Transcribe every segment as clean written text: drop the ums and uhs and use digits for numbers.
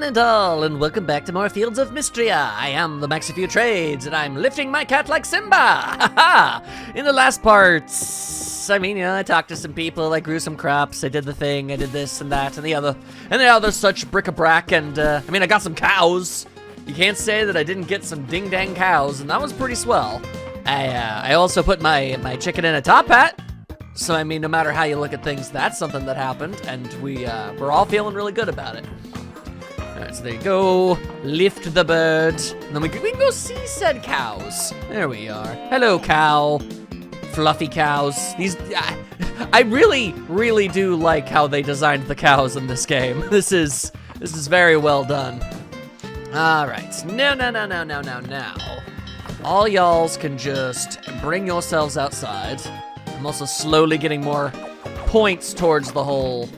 one and all, and welcome back to more Fields of Mistria. I am the Max of Few Trades, and I'm lifting my cat like Simba! Ha-ha! In the last parts, I talked to some people, I grew some crops, I did the thing, I did this and that, and the other such bric-a-brac, and, I got some cows. You can't say that I didn't get some ding-dang cows, and that was pretty swell. I also put my chicken in a top hat. So, no matter how you look at things, that's something that happened, and we're all feeling really good about it. All right, so there you go. Lift the bird. And then we can go see said cows. There we are. Hello, cow. Fluffy cows. I really, really do like how they designed the cows in this game. This is very well done. All right. Now. All y'alls can just bring yourselves outside. I'm also slowly getting more points towards the whole,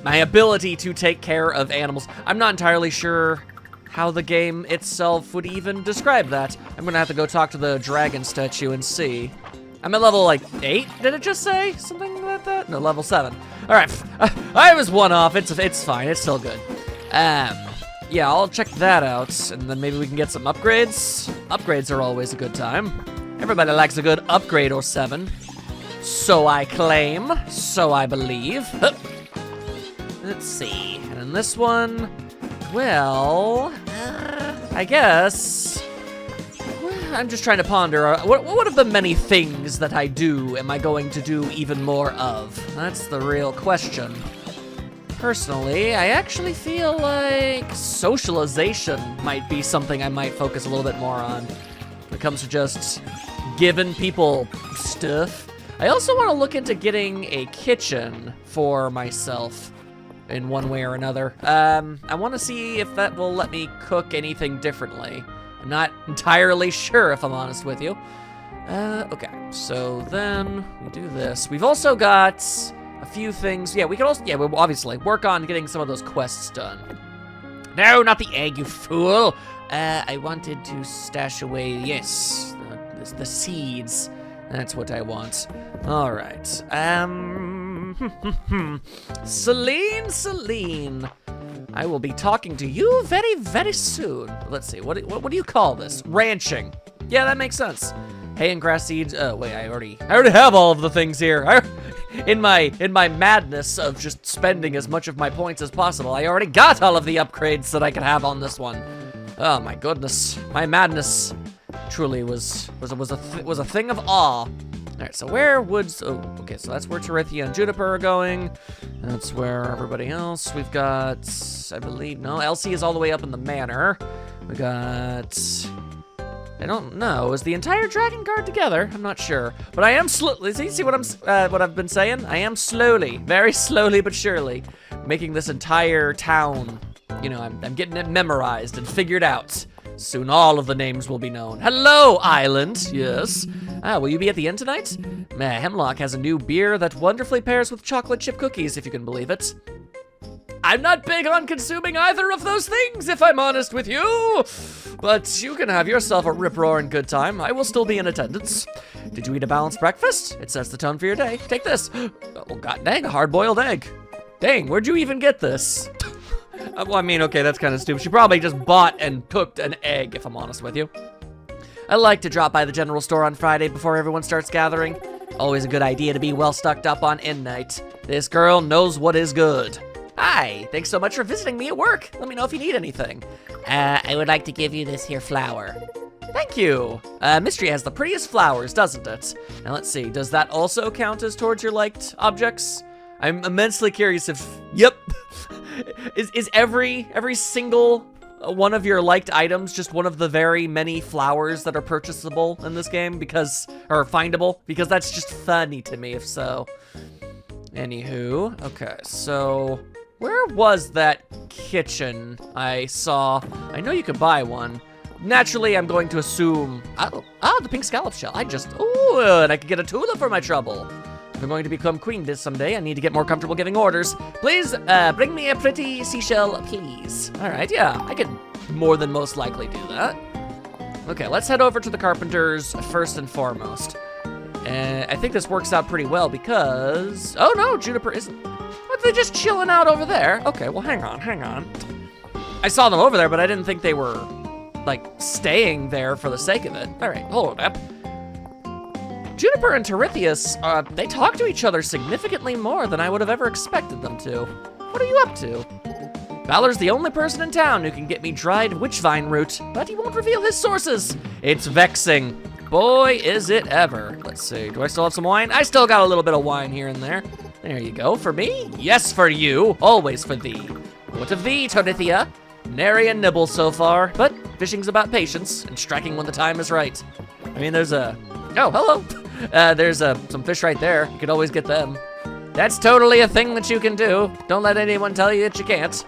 my ability to take care of animals. I'm not entirely sure how the game itself would even describe that. I'm gonna have to go talk to the dragon statue and see. I'm at level, 8? Did it just say something like that? No, level 7. All right, I was one off. It's fine. It's still good. Yeah, I'll check that out, and then maybe we can get some upgrades. Upgrades are always a good time. Everybody likes a good upgrade or 7. So I claim, so I believe. Let's see, and in this one, well, I guess, I'm just trying to ponder, what of the many things that I do am I going to do even more of? That's the real question. Personally, I actually feel like socialization might be something I might focus a little bit more on when it comes to just giving people stuff. I also want to look into getting a kitchen for myself in one way or another. I want to see if that will let me cook anything differently. I'm not entirely sure, if I'm honest with you. Okay, so then we do this. We've also got a few things. Yeah, we can also, we'll obviously work on getting some of those quests done. No, not the egg, you fool. I wanted to stash away, yes, the seeds. That's what I want. All right. Celine. I will be talking to you very, very soon. Let's see. What do you call this? Ranching. Yeah, that makes sense. Hay and grass seeds. Oh wait, I already have all of the things here. In my madness of just spending as much of my points as possible, I already got all of the upgrades that I could have on this one. Oh my goodness, my madness truly was a thing of awe. All right, so where woods? Oh, okay, so that's where Terithia and Juniper are going. That's where everybody else. We've got, I believe, no, Elsie is all the way up in the manor. We got, I don't know, is the entire Dragon Guard together? I'm not sure, but I am see what I've been saying? I am slowly, very slowly but surely, making this entire town. I'm getting it memorized and figured out. Soon all of the names will be known. Hello, Island. Yes. Will you be at the inn tonight? Hemlock has a new beer that wonderfully pairs with chocolate chip cookies, if you can believe it. I'm not big on consuming either of those things, if I'm honest with you. But you can have yourself a rip-roaring good time. I will still be in attendance. Did you eat a balanced breakfast? It sets the tone for your day. Take this. Oh, god dang, a hard-boiled egg. Dang, where'd you even get this? Okay, that's kind of stupid. She probably just bought and cooked an egg, if I'm honest with you. I like to drop by the general store on Friday before everyone starts gathering. Always a good idea to be well stocked up on inn night. This girl knows what is good. Hi, thanks so much for visiting me at work. Let me know if you need anything. I would like to give you this here flower. Thank you. Mistria has the prettiest flowers, doesn't it? Now let's see, does that also count as towards your liked objects? I'm immensely curious if, yep. Is every single one of your liked items just one of the very many flowers that are purchasable in this game or findable? Because that's just funny to me if so. Anywho, okay, so where was that kitchen I saw? I know you could buy one. Naturally, I'm going to assume, the pink scallop shell. And I could get a tulip for my trouble. If I'm going to become queen this someday, I need to get more comfortable giving orders. Please, bring me a pretty seashell, please. All right, yeah, I could more than most likely do that. Okay, let's head over to the carpenters first and foremost. I think this works out pretty well because, oh no, Juniper isn't. What, they're just chilling out over there? Okay, well, hang on. I saw them over there, but I didn't think they were, like, staying there for the sake of it. All right, hold up. Juniper and Tirithius, they talk to each other significantly more than I would have ever expected them to. What are you up to? Valor's the only person in town who can get me dried witchvine root, but he won't reveal his sources. It's vexing. Boy, is it ever. Let's see, do I still have some wine? I still got a little bit of wine here and there. There you go, for me? Yes, for you, always for thee. What of thee, Tirithia? Nary a nibble so far, but fishing's about patience and striking when the time is right. I mean, there's a, oh, hello. There's some fish right there. You could always get them. That's totally a thing that you can do. Don't let anyone tell you that you can't.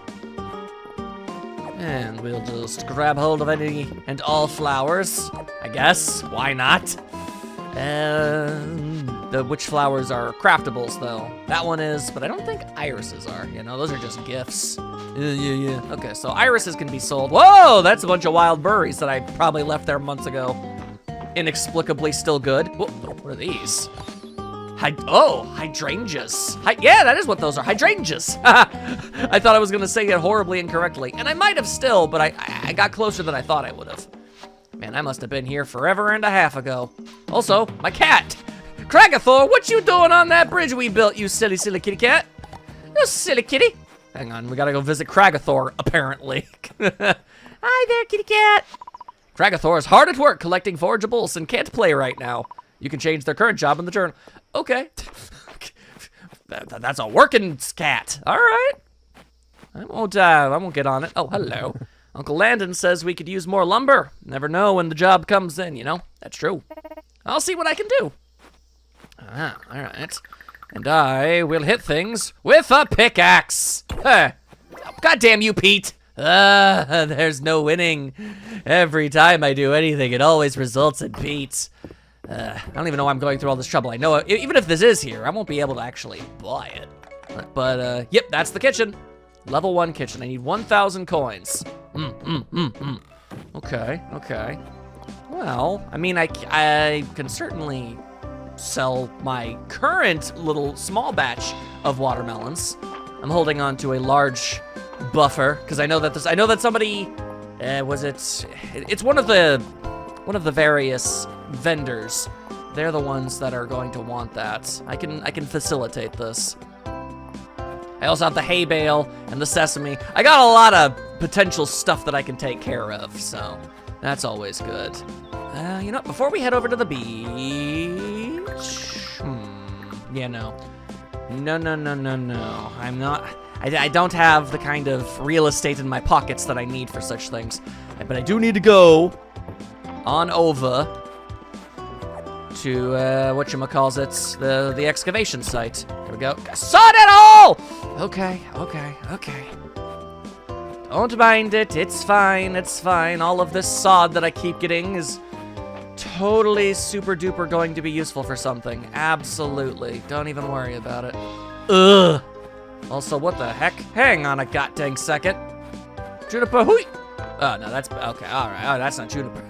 And we'll just grab hold of any and all flowers, I guess. Why not? The witch flowers are craftables, though. That one is, but I don't think irises are. You know, those are just gifts. Yeah. Okay, so irises can be sold. Whoa, that's a bunch of wild berries that I probably left there months ago. Inexplicably still good. Whoa, what are these? Hydrangeas. Yeah, that is what those are, hydrangeas. I thought I was gonna say it horribly incorrectly, and I might have still, but I got closer than I thought I would have. Man, I must have been here forever and a half ago. Also, my cat. Kragathor, what you doing on that bridge we built, you silly kitty cat? You silly kitty. Hang on, we gotta go visit Kragathor, apparently. Hi there, kitty cat. Kragathor is hard at work collecting forageables and can't play right now. You can change their current job in the journal. Okay. That's a working cat. All right. I won't get on it. Oh, hello. Uncle Landon says we could use more lumber. Never know when the job comes in, you know? That's true. I'll see what I can do. Ah, all right. And I will hit things with a pickaxe. Huh. God damn you, Pete. There's no winning. Every time I do anything, it always results in Pete. I don't even know why I'm going through all this trouble. I know, even if this is here, I won't be able to actually buy it. But, yep, that's the kitchen. Level 1 kitchen. I need 1,000 coins. Okay. Well, I mean, I can certainly sell my current little small batch of watermelons. I'm holding on to a large buffer because I know that somebody it's one of the various vendors. They're the ones that are going to want that. I can facilitate this. I also have the hay bale and the sesame. I got a lot of potential stuff that I can take care of, so that's always good. You know, before we head over to the beach, yeah, no. I'm not. I don't have the kind of real estate in my pockets that I need for such things. But I do need to go on over to, whatchamacallit, the excavation site. There we go. Sod it all! Okay. Don't mind it, it's fine. All of this sod that I keep getting is totally super duper going to be useful for something. Absolutely. Don't even worry about it. Ugh. Also, what the heck? Hang on a goddamn second. Juniper, hooey! Oh, no, that's, okay, all right. Oh, that's not Juniper.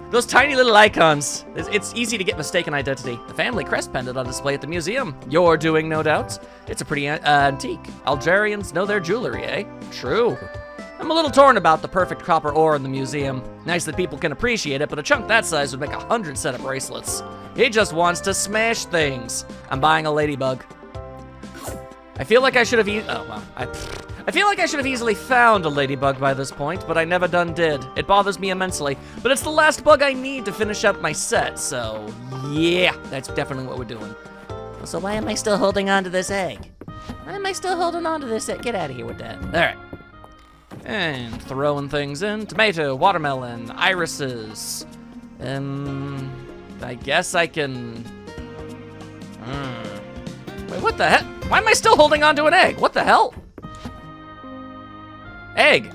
Those tiny little icons. It's easy to get mistaken identity. The family crest pendant on display at the museum. You're doing, no doubt. It's a pretty antique. Algerians know their jewelry, eh? True. I'm a little torn about the perfect copper ore in the museum. Nice that people can appreciate it, but a chunk that size would make 100 set of bracelets. He just wants to smash things. I'm buying a ladybug. I feel like I should have I feel like I should have easily found a ladybug by this point, but I never done did. It bothers me immensely, but it's the last bug I need to finish up my set, so yeah, that's definitely what we're doing. So why am I still holding on to this egg? Why am I still holding on to this egg? Get out of here with that. All right. And throwing things in. Tomato, watermelon, irises. I guess I can... Wait, what the heck? Why am I still holding on to an egg? What the hell? Egg.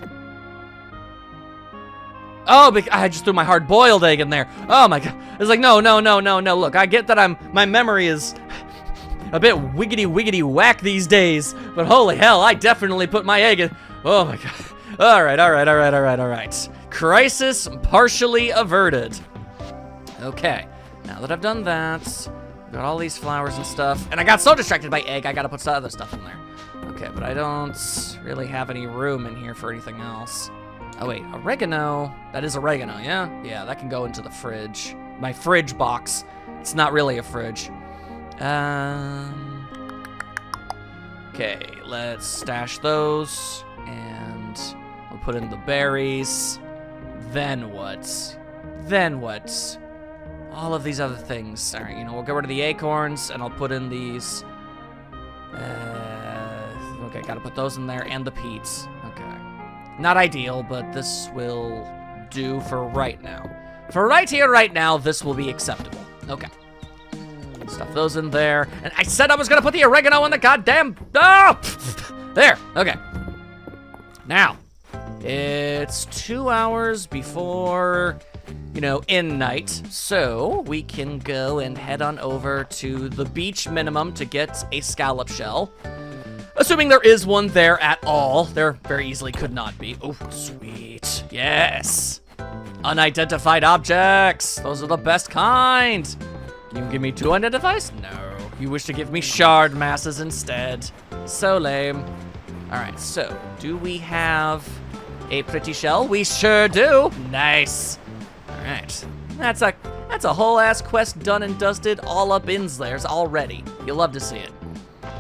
Oh, I just threw my hard-boiled egg in there. Oh my god. It's like, no. Look, I get that my memory is a bit wiggity whack these days, but holy hell, I definitely put my egg in. Oh my god. All right. Crisis partially averted. Okay, now that I've done that, Got all these flowers and stuff. And I got so distracted by egg, I gotta put some other stuff in there. Okay, but I don't really have any room in here for anything else. Oh wait, oregano. That is oregano, yeah? Yeah, that can go into the fridge. My fridge box. It's not really a fridge. Okay, let's stash those. And we'll put in the berries. Then what? Then what? All of these other things. All right, you know, we'll get rid of the acorns, and I'll put in these. Okay, gotta put those in there, and the peats. Okay. Not ideal, but this will do for right now. For right here, right now, this will be acceptable. Okay. Stuff those in there. And I said I was gonna put the oregano in the goddamn... Oh! There, okay. Now, it's 2 hours before... you know, in night, so we can go and head on over to the beach minimum to get a scallop shell. Assuming there is one there at all. There very easily could not be. Oh, sweet. Yes. Unidentified objects. Those are the best kind. Can you give me 2 unidentified? No. You wish to give me shard masses instead. So lame. All right, so do we have a pretty shell? We sure do. Nice. All right, that's a whole ass quest done and dusted, all up in theirs already. You'll love to see it.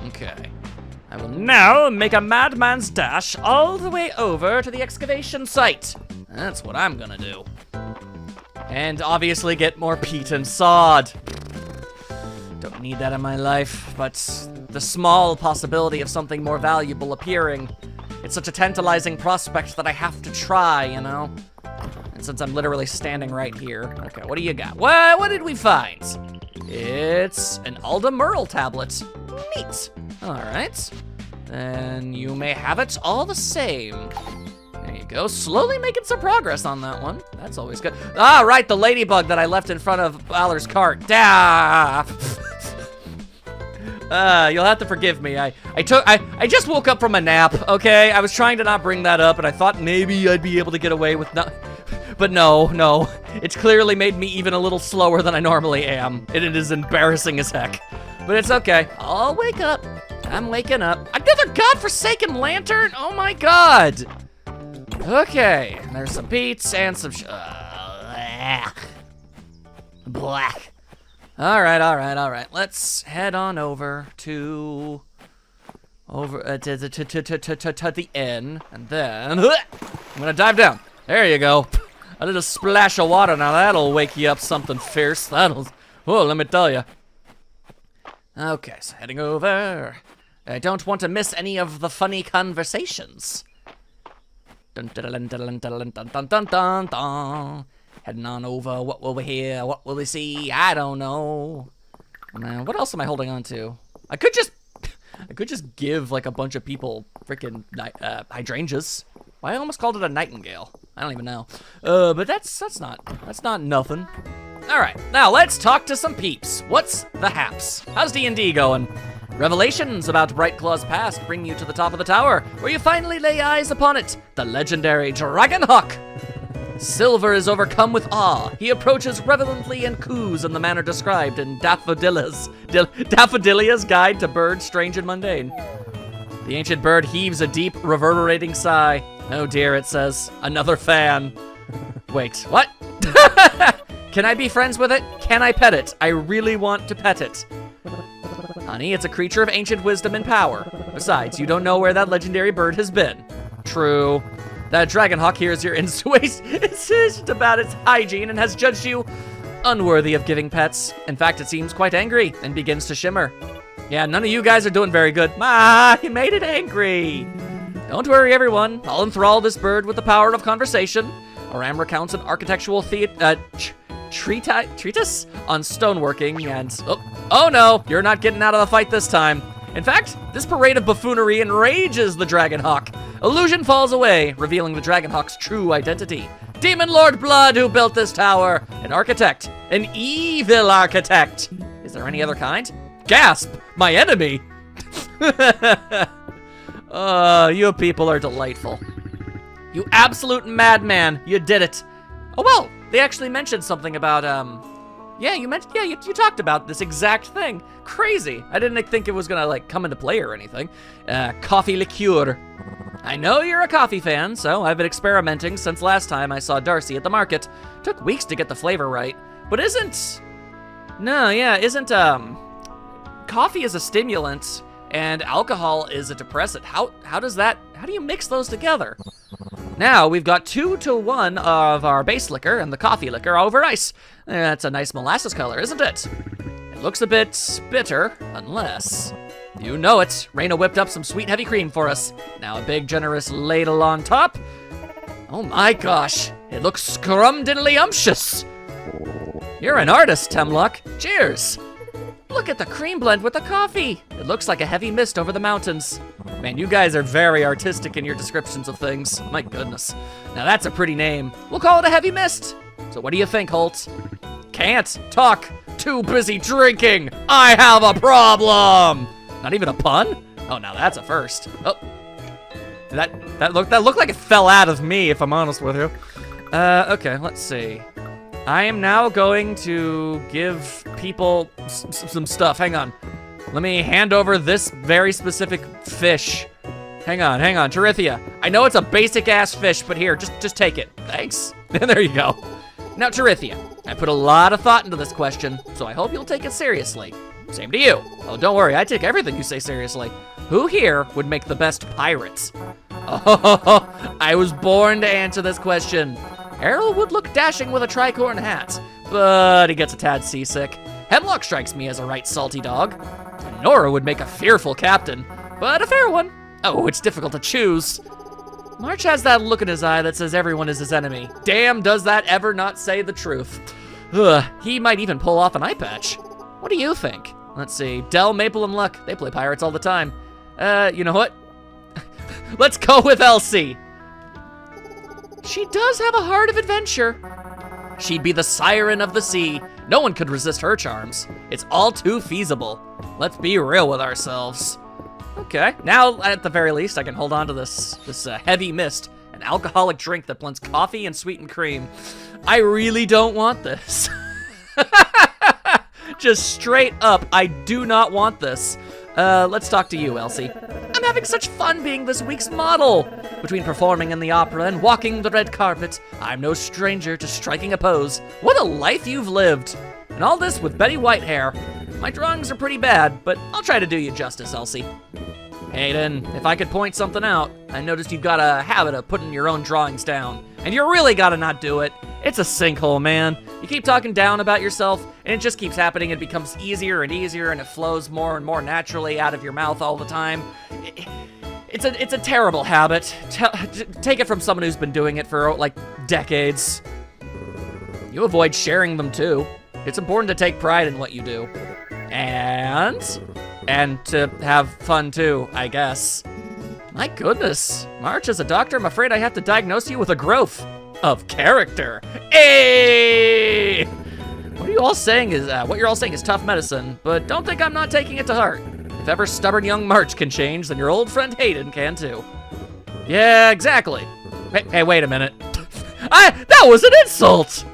Okay, I will now make a madman's dash all the way over to the excavation site. That's what I'm gonna do. And obviously get more peat and sod. Don't need that in my life, but the small possibility of something more valuable appearing, it's such a tantalizing prospect that I have to try, you know? And since I'm literally standing right here, okay, what do you got? What did we find? It's an Alda Merle tablet. Neat. All right. Then you may have it all the same. There you go. Slowly making some progress on that one. That's always good. Ah, right, the ladybug that I left in front of Balor's cart. Dah! You'll have to forgive me. I just woke up from a nap, okay? I was trying to not bring that up, and I thought maybe I'd be able to get away with not... But no. It's clearly made me even a little slower than I normally am. And it is embarrassing as heck. But it's okay. I'll wake up. I'm waking up. Another godforsaken lantern? Oh my god. Okay. There's some beets and some... Black. All right. Let's head on over to the inn, and then I'm gonna dive down. There you go. A little splash of water. Now that'll wake you up something fierce. That'll. Whoa, let me tell you. Okay, so heading over. I don't want to miss any of the funny conversations. Dun dun dun dun dun dun dun dun dun dun. Heading on over, what will we hear, what will we see, I don't know. Man, what else am I holding on to? I could just give like a bunch of people freaking hydrangeas. Well, I almost called it a nightingale. I don't even know. But that's not nothing. All right, now let's talk to some peeps. What's the haps? How's D&D going? Revelations about Bright Claw's past bring you to the top of the tower, where you finally lay eyes upon it, the legendary Dragonhawk. Silver is overcome with awe. He approaches reverently and coos in the manner described in Daffodilia's Guide to Birds Strange and Mundane. The ancient bird heaves a deep, reverberating sigh. Oh dear, it says. Another fan. Wait, what? Can I be friends with it? Can I pet it? I really want to pet it. Honey, it's a creature of ancient wisdom and power. Besides, you don't know where that legendary bird has been. True. That Dragonhawk hears your insinuations about its hygiene and has judged you unworthy of giving pets. In fact, it seems quite angry and begins to shimmer. Yeah, none of you guys are doing very good. He made it angry. Don't worry, everyone. I'll enthrall this bird with the power of conversation. Aram recounts an architectural treatise on stoneworking and... Oh no, you're not getting out of the fight this time. In fact, this parade of buffoonery enrages the Dragonhawk. Illusion falls away, revealing the Dragonhawk's true identity. Demon Lord Blood, who built this tower. An architect. An evil architect. Is there any other kind? Gasp! My enemy! You people are delightful. You absolute madman. You did it. Oh, well, they actually mentioned something about, Yeah, you mentioned, yeah, you talked about this exact thing. Crazy. I didn't think it was gonna, like, come into play or anything. Coffee liqueur. I know you're a coffee fan, so I've been experimenting since last time I saw Darcy at the market. Took weeks to get the flavor right. But isn't coffee is a stimulant and alcohol is a depressant. How do you mix those together? Now we've got 2-to-1 of our base liquor and the coffee liquor over ice. That's a nice molasses color, isn't it? It looks a bit bitter, unless... You know it. Raina whipped up some sweet heavy cream for us. Now a big generous ladle on top. Oh my gosh, it looks scrumdiddly-umptious. You're an artist, Temlock. Cheers. Look at the cream blend with the coffee. It looks like a heavy mist over the mountains. Man, you guys are very artistic in your descriptions of things. My goodness. Now that's a pretty name. We'll call it a heavy mist. So what do you think, Holt? Can't talk. Too busy drinking. I have a problem. Not even a pun? Oh, now that's a first. Oh, that looked like it fell out of me, if I'm honest with you. Okay, let's see. I am now going to give people some stuff. Hang on. Let me hand over this very specific fish. Hang on, Terithia. I know it's a basic-ass fish, but here, just take it. Thanks. And there you go. Now, Terithia, I put a lot of thought into this question, so I hope you'll take it seriously. Same to you. Oh, don't worry, I take everything you say seriously. Who here would make the best pirates? Oh, I was born to answer this question. Errol would look dashing with a tricorn hat, but he gets a tad seasick. Hemlock strikes me as a right salty dog. And Nora would make a fearful captain, but a fair one. Oh, it's difficult to choose. March has that look in his eye that says everyone is his enemy. Damn, does that ever not say the truth. Ugh, he might even pull off an eye patch. What do you think? Let's see, Del, Maple, and Luck, they play pirates all the time. You know what? Let's go with Elsie. She does have a heart of adventure. She'd be the siren of the sea. No one could resist her charms. It's all too feasible. Let's be real with ourselves. Okay, now at the very least, I can hold on to this heavy mist, an alcoholic drink that blends coffee and sweetened cream. I really don't want this. Just straight up, I do not want this. Let's talk to you, Elsie. I'm having such fun being this week's model. Between performing in the opera and walking the red carpet, I'm no stranger to striking a pose. What a life you've lived. And all this with Betty White hair. My drawings are pretty bad, but I'll try to do you justice, Elsie. Hayden, if I could point something out, I noticed you've got a habit of putting your own drawings down. And you really gotta not do it. It's a sinkhole, man. You keep talking down about yourself, and it just keeps happening. It becomes easier and easier, and it flows more and more naturally out of your mouth all the time. It's a terrible habit. Take it from someone who's been doing it for, like, decades. You avoid sharing them, too. It's important to take pride in what you do. And to have fun, too, I guess. My goodness. March, as a doctor, I'm afraid I have to diagnose you with a growth of character. Hey! What you're all saying is tough medicine, but don't think I'm not taking it to heart. If ever stubborn young March can change, then your old friend Hayden can too. Yeah, exactly. Hey, wait a minute. That was an insult!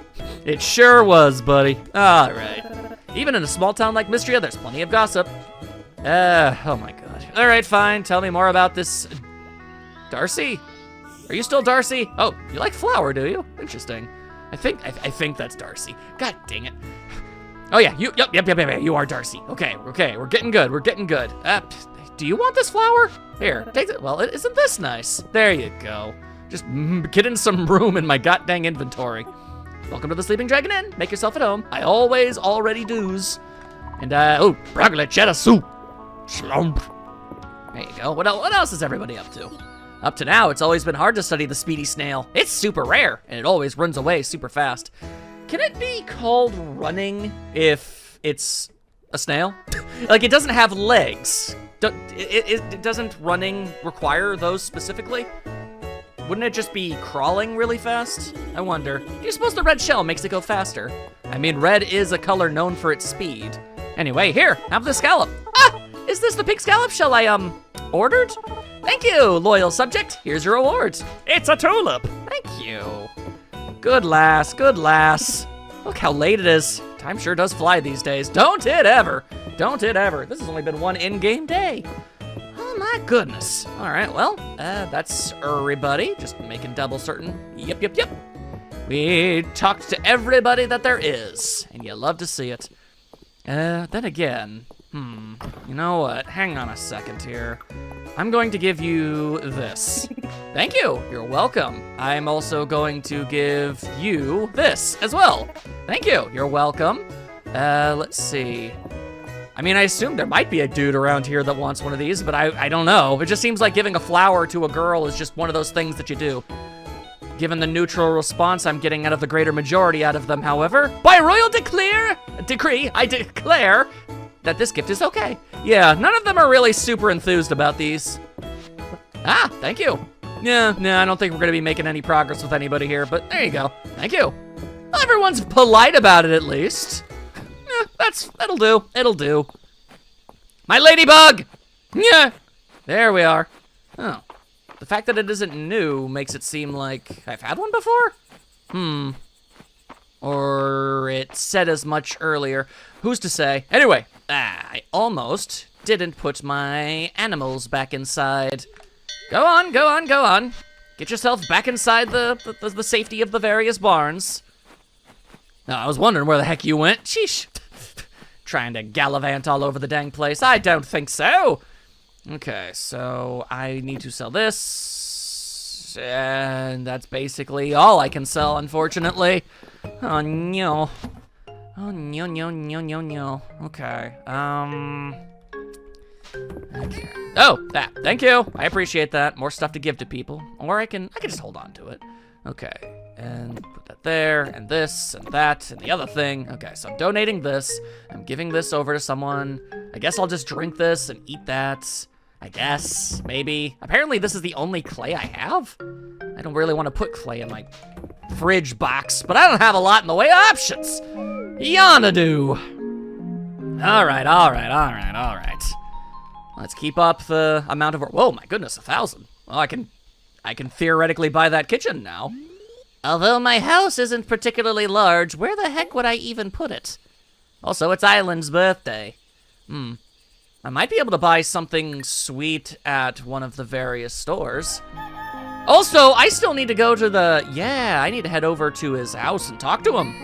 It sure was, buddy. All right. Even in a small town like Mistria, there's plenty of gossip. Oh my god. All right, fine. Tell me more about this... Darcy? Are you still Darcy? Oh, you like flour, do you? Interesting. I think that's Darcy. God dang it. Oh yeah, yep, you are Darcy. Okay, we're getting good, do you want this flower? Here, take it. Well, isn't this nice? There you go. Just get in some room in my god dang inventory. Welcome to the Sleeping Dragon Inn. Make yourself at home. I always already do's. And, oh, broccoli cheddar soup. Slump. There you go. What else is everybody up to? Up to now, it's always been hard to study the speedy snail. It's super rare, and it always runs away super fast. Can it be called running if it's a snail? Like, it doesn't have legs. Doesn't running require those specifically? Wouldn't it just be crawling really fast? I wonder. Do you suppose the red shell makes it go faster? I mean, red is a color known for its speed. Anyway, here, have the scallop. Ah, is this the pink scallop shell I, ordered? Thank you, loyal subject. Here's your reward. It's a tulip. Thank you. Good lass, good lass. Look how late it is. Time sure does fly these days. Don't it ever. Don't it ever. This has only been one in-game day. Oh my goodness. All right, well, that's everybody. Just making double certain. Yep. We talked to everybody that there is, and you love to see it. Then again, you know what? Hang on a second here. I'm going to give you this. Thank you. You're welcome. I'm also going to give you this as well. Thank you. You're welcome. Let's see. I mean, I assume there might be a dude around here that wants one of these, but I don't know. It just seems like giving a flower to a girl is just one of those things that you do. Given the neutral response I'm getting out of the greater majority out of them, however, by royal decree, I declare that this gift is okay. Yeah, none of them are really super enthused about these. Ah, thank you. Yeah, I don't think we're gonna be making any progress with anybody here, but there you go. Thank you. Well, everyone's polite about it at least. That'll do. It'll do. My ladybug! Yeah, there we are. Oh, the fact that it isn't new makes it seem like I've had one before? Or it said as much earlier. Who's to say? Anyway, I almost didn't put my animals back inside. Go on. Get yourself back inside the safety of the various barns. Now, I was wondering where the heck you went. Sheesh. Trying to gallivant all over the dang place. I don't think so. Okay, so I need to sell this. And that's basically all I can sell, unfortunately. Oh, no. Oh, no. Okay, okay. Oh, that. Thank you. I appreciate that. More stuff to give to people. Or I can just hold on to it. Okay, and put that there, and this, and that, and the other thing. Okay, so I'm donating this. I'm giving this over to someone. I guess I'll just drink this and eat that. I guess, maybe. Apparently this is the only clay I have. I don't really want to put clay in my fridge box, but I don't have a lot in the way of options. Yana do. All right. Let's keep up the amount of work. Whoa, my goodness, 1,000. Well, I can theoretically buy that kitchen now. Although my house isn't particularly large, where the heck would I even put it? Also, it's Island's birthday. I might be able to buy something sweet at one of the various stores. Also, I still need to go to I need to head over to his house and talk to him.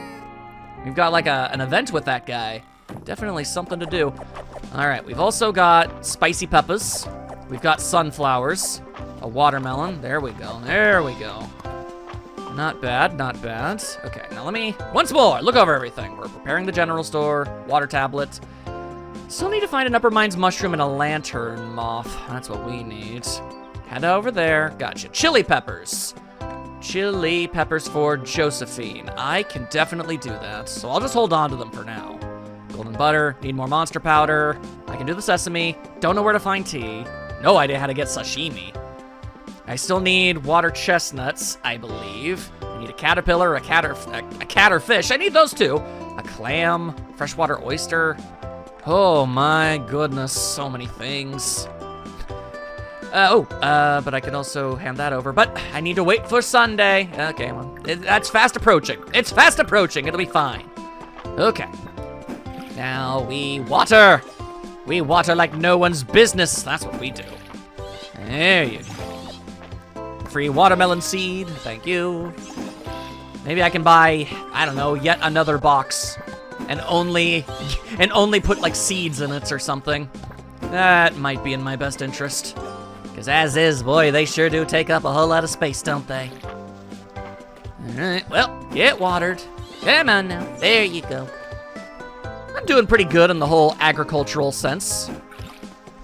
We've got like an event with that guy. Definitely something to do. All right, we've also got spicy peppers. We've got sunflowers, a watermelon. There we go. Not bad. Okay, now let me, once more, look over everything. We're preparing the general store, water tablet. Still need to find an upper mines mushroom and a lantern moth. That's what we need. Head over there. Gotcha. Chili peppers. Chili peppers for Josephine. I can definitely do that, so I'll just hold on to them for now. Golden butter. Need more monster powder. I can do the sesame. Don't know where to find tea. No idea how to get sashimi. I still need water chestnuts, I believe. I need a caterpillar, a cat or fish. I need those too. A clam, freshwater oyster. Oh my goodness, so many things. But I can also hand that over. But I need to wait for Sunday. Okay, well, that's fast approaching. It's fast approaching, it'll be fine. Okay. Now we water. We water like no one's business. That's what we do. There you go. Free watermelon seed, thank you. Maybe I can buy, I don't know, yet another box. And only put like seeds in it or something. That might be in my best interest. Because as is, boy, they sure do take up a whole lot of space, don't they? Alright, well, get watered. Come on now, there you go. I'm doing pretty good in the whole agricultural sense.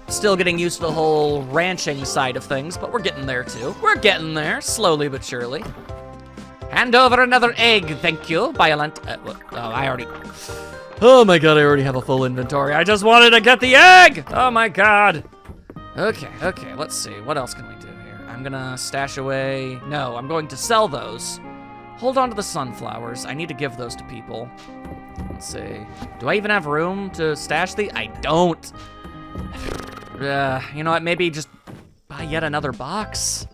Still getting used to the whole ranching side of things, but we're getting there too. We're getting there, slowly but surely. Hand over another egg, thank you. Violent. Oh my god, I already have a full inventory. I just wanted to get the egg! Oh my god. Okay, let's see. What else can we do here? I'm gonna stash away. No, I'm going to sell those. Hold on to the sunflowers. I need to give those to people. Let's see. Do I even have room to stash these? I don't. You know what? Maybe just buy yet another box.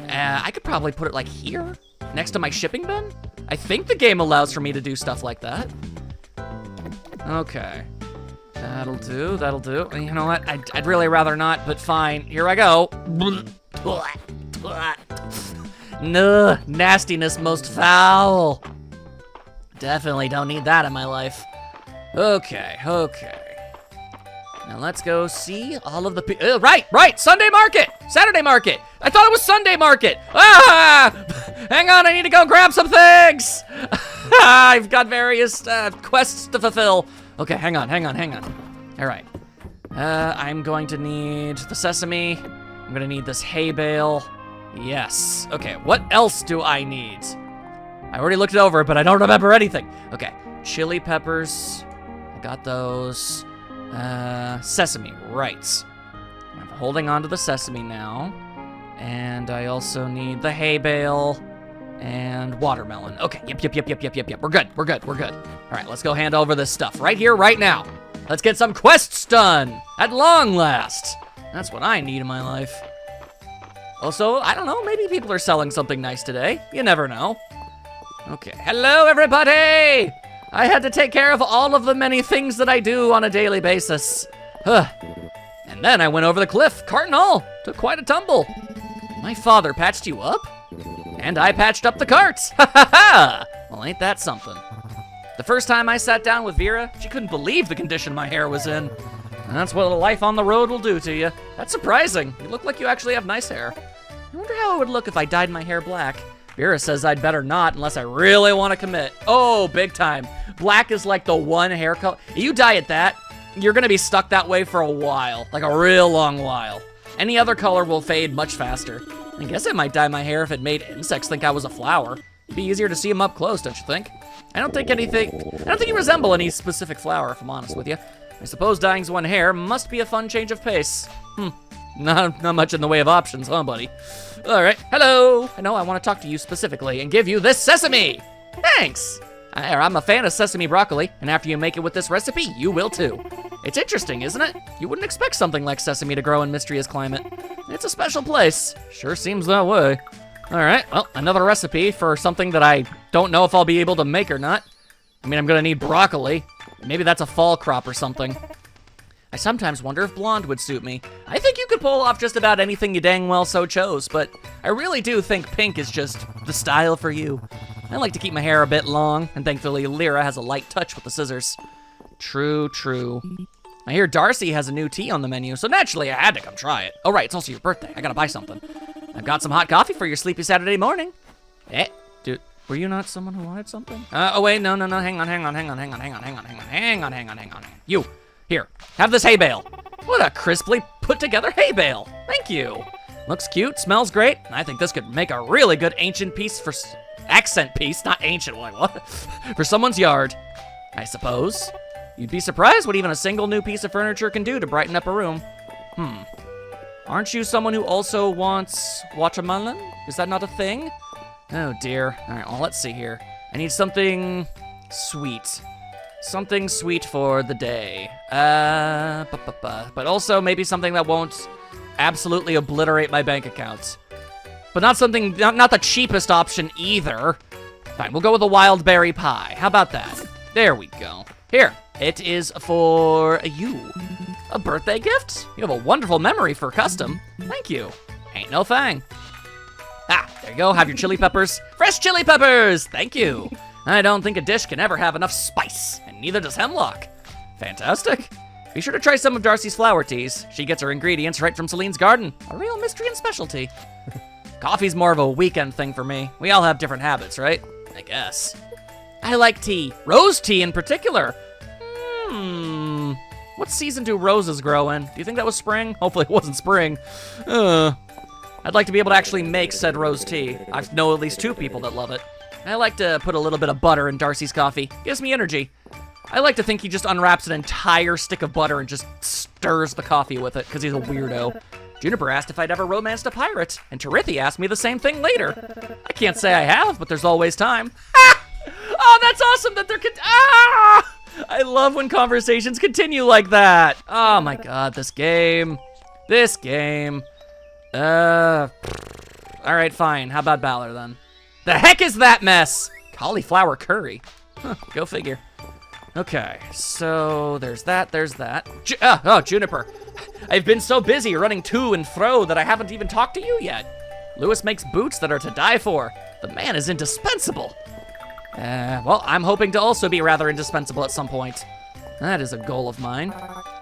I could probably put it like here, next to my shipping bin. I think the game allows for me to do stuff like that. Okay. That'll do, that'll do. You know what? I'd really rather not, but fine. Here I go. No, nastiness most foul. Definitely don't need that in my life. Okay. Now let's go see all of the right, Sunday market, Saturday market. I thought it was Sunday market. Hang on, I need to go grab some things. I've got various quests to fulfill. Okay, hang on. All right, I'm going to need the sesame. I'm gonna need this hay bale. Yes, okay, what else do I need? I already looked it over, but I don't remember anything. Okay, chili peppers, I got those. Sesame, right. I'm holding on to the sesame now. And I also need the hay bale and watermelon. Okay, yep. We're good. All right, let's go hand over this stuff right here, right now. Let's get some quests done at long last. That's what I need in my life. Also, I don't know, maybe people are selling something nice today. You never know. Okay, hello everybody! I had to take care of all of the many things that I do on a daily basis. And then I went over the cliff, cart and all. Took quite a tumble. My father patched you up? And I patched up the cart. Ha ha ha! Well, ain't that something? The first time I sat down with Vera, she couldn't believe the condition my hair was in. And that's what a life on the road will do to you. That's surprising. You look like you actually have nice hair. I wonder how it would look if I dyed my hair black. Vera says I'd better not unless I really want to commit. Oh, big time. Black is like the one hair color. If you dye it that, you're gonna be stuck that way for a while, like a real long while. Any other color will fade much faster. I guess I might dye my hair if it made insects think I was a flower. It'd be easier to see them up close, don't you think? I don't think you resemble any specific flower, if I'm honest with you. I suppose dyeing one hair must be a fun change of pace. Not much in the way of options, huh, buddy? All right, hello. I know I want to talk to you specifically and give you this sesame. Thanks. I'm a fan of sesame broccoli, and after you make it with this recipe, you will too. It's interesting, isn't it? You wouldn't expect something like sesame to grow in Mistria's climate. It's a special place. Sure seems that way. All right, well, another recipe for something that I don't know if I'll be able to make or not. I mean, I'm gonna need broccoli. Maybe that's a fall crop or something. I sometimes wonder if blonde would suit me. I think you could pull off just about anything you dang well so chose, but I really do think pink is just the style for you. I like to keep my hair a bit long, and thankfully Lyra has a light touch with the scissors. True. I hear Darcy has a new tea on the menu, so naturally I had to come try it. Oh right, it's also your birthday. I gotta buy something. I've got some hot coffee for your sleepy Saturday morning. Dude, were you not someone who wanted something? Oh wait, no, hang on. You, here, have this hay bale. What a crisply put together hay bale. Thank you. Looks cute, smells great. I think this could make a really good accent piece, not ancient, like what? For someone's yard, I suppose. You'd be surprised what even a single new piece of furniture can do to brighten up a room. Aren't you someone who also wants watermelon? Is that not a thing? Oh dear. All right, well, let's see here. I need something sweet. Something sweet for the day. But also maybe something that won't absolutely obliterate my bank account. But not something, not the cheapest option either. Fine, we'll go with a wild berry pie. How about that? There we go. Here, it is for you. A birthday gift? You have a wonderful memory for custom. Thank you. Ain't no thing. There you go, have your chili peppers. Fresh chili peppers, thank you. I don't think a dish can ever have enough spice, and neither does hemlock. Fantastic. Be sure to try some of Darcy's flower teas. She gets her ingredients right from Celine's garden. A real mystery and specialty. Coffee's more of a weekend thing for me. We all have different habits, right? I guess. I like tea. Rose tea in particular. What season do roses grow in? Do you think that was spring? Hopefully it wasn't spring. I'd like to be able to actually make said rose tea. I know at least 2 people that love it. I like to put a little bit of butter in Darcy's coffee. Gives me energy. I like to think he just unwraps an entire stick of butter and just stirs the coffee with it, because he's a weirdo. Juniper asked if I'd ever romanced a pirate, and Terithy asked me the same thing later. I can't say I have, but there's always time. Oh, that's awesome that I love when conversations continue like that. Oh my god, this game. All right, fine. How about Balor then? The heck is that mess? Cauliflower curry. Go figure. Okay, so there's that, Juniper. I've been so busy running to and fro that I haven't even talked to you yet. Lewis makes boots that are to die for. The man is indispensable. Well, I'm hoping to also be rather indispensable at some point. That is a goal of mine.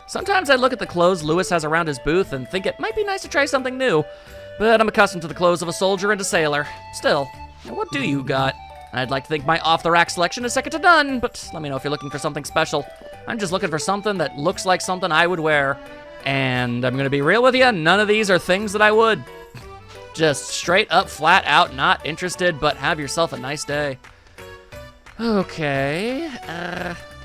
Sometimes I look at the clothes Lewis has around his booth and think it might be nice to try something new, but I'm accustomed to the clothes of a soldier and a sailor. Still, what do you got? I'd like to think my off-the-rack selection is second to none, but let me know if you're looking for something special. I'm just looking for something that looks like something I would wear. And I'm gonna be real with you, none of these are things that I would. Just straight up, flat out, not interested, but have yourself a nice day. Okay,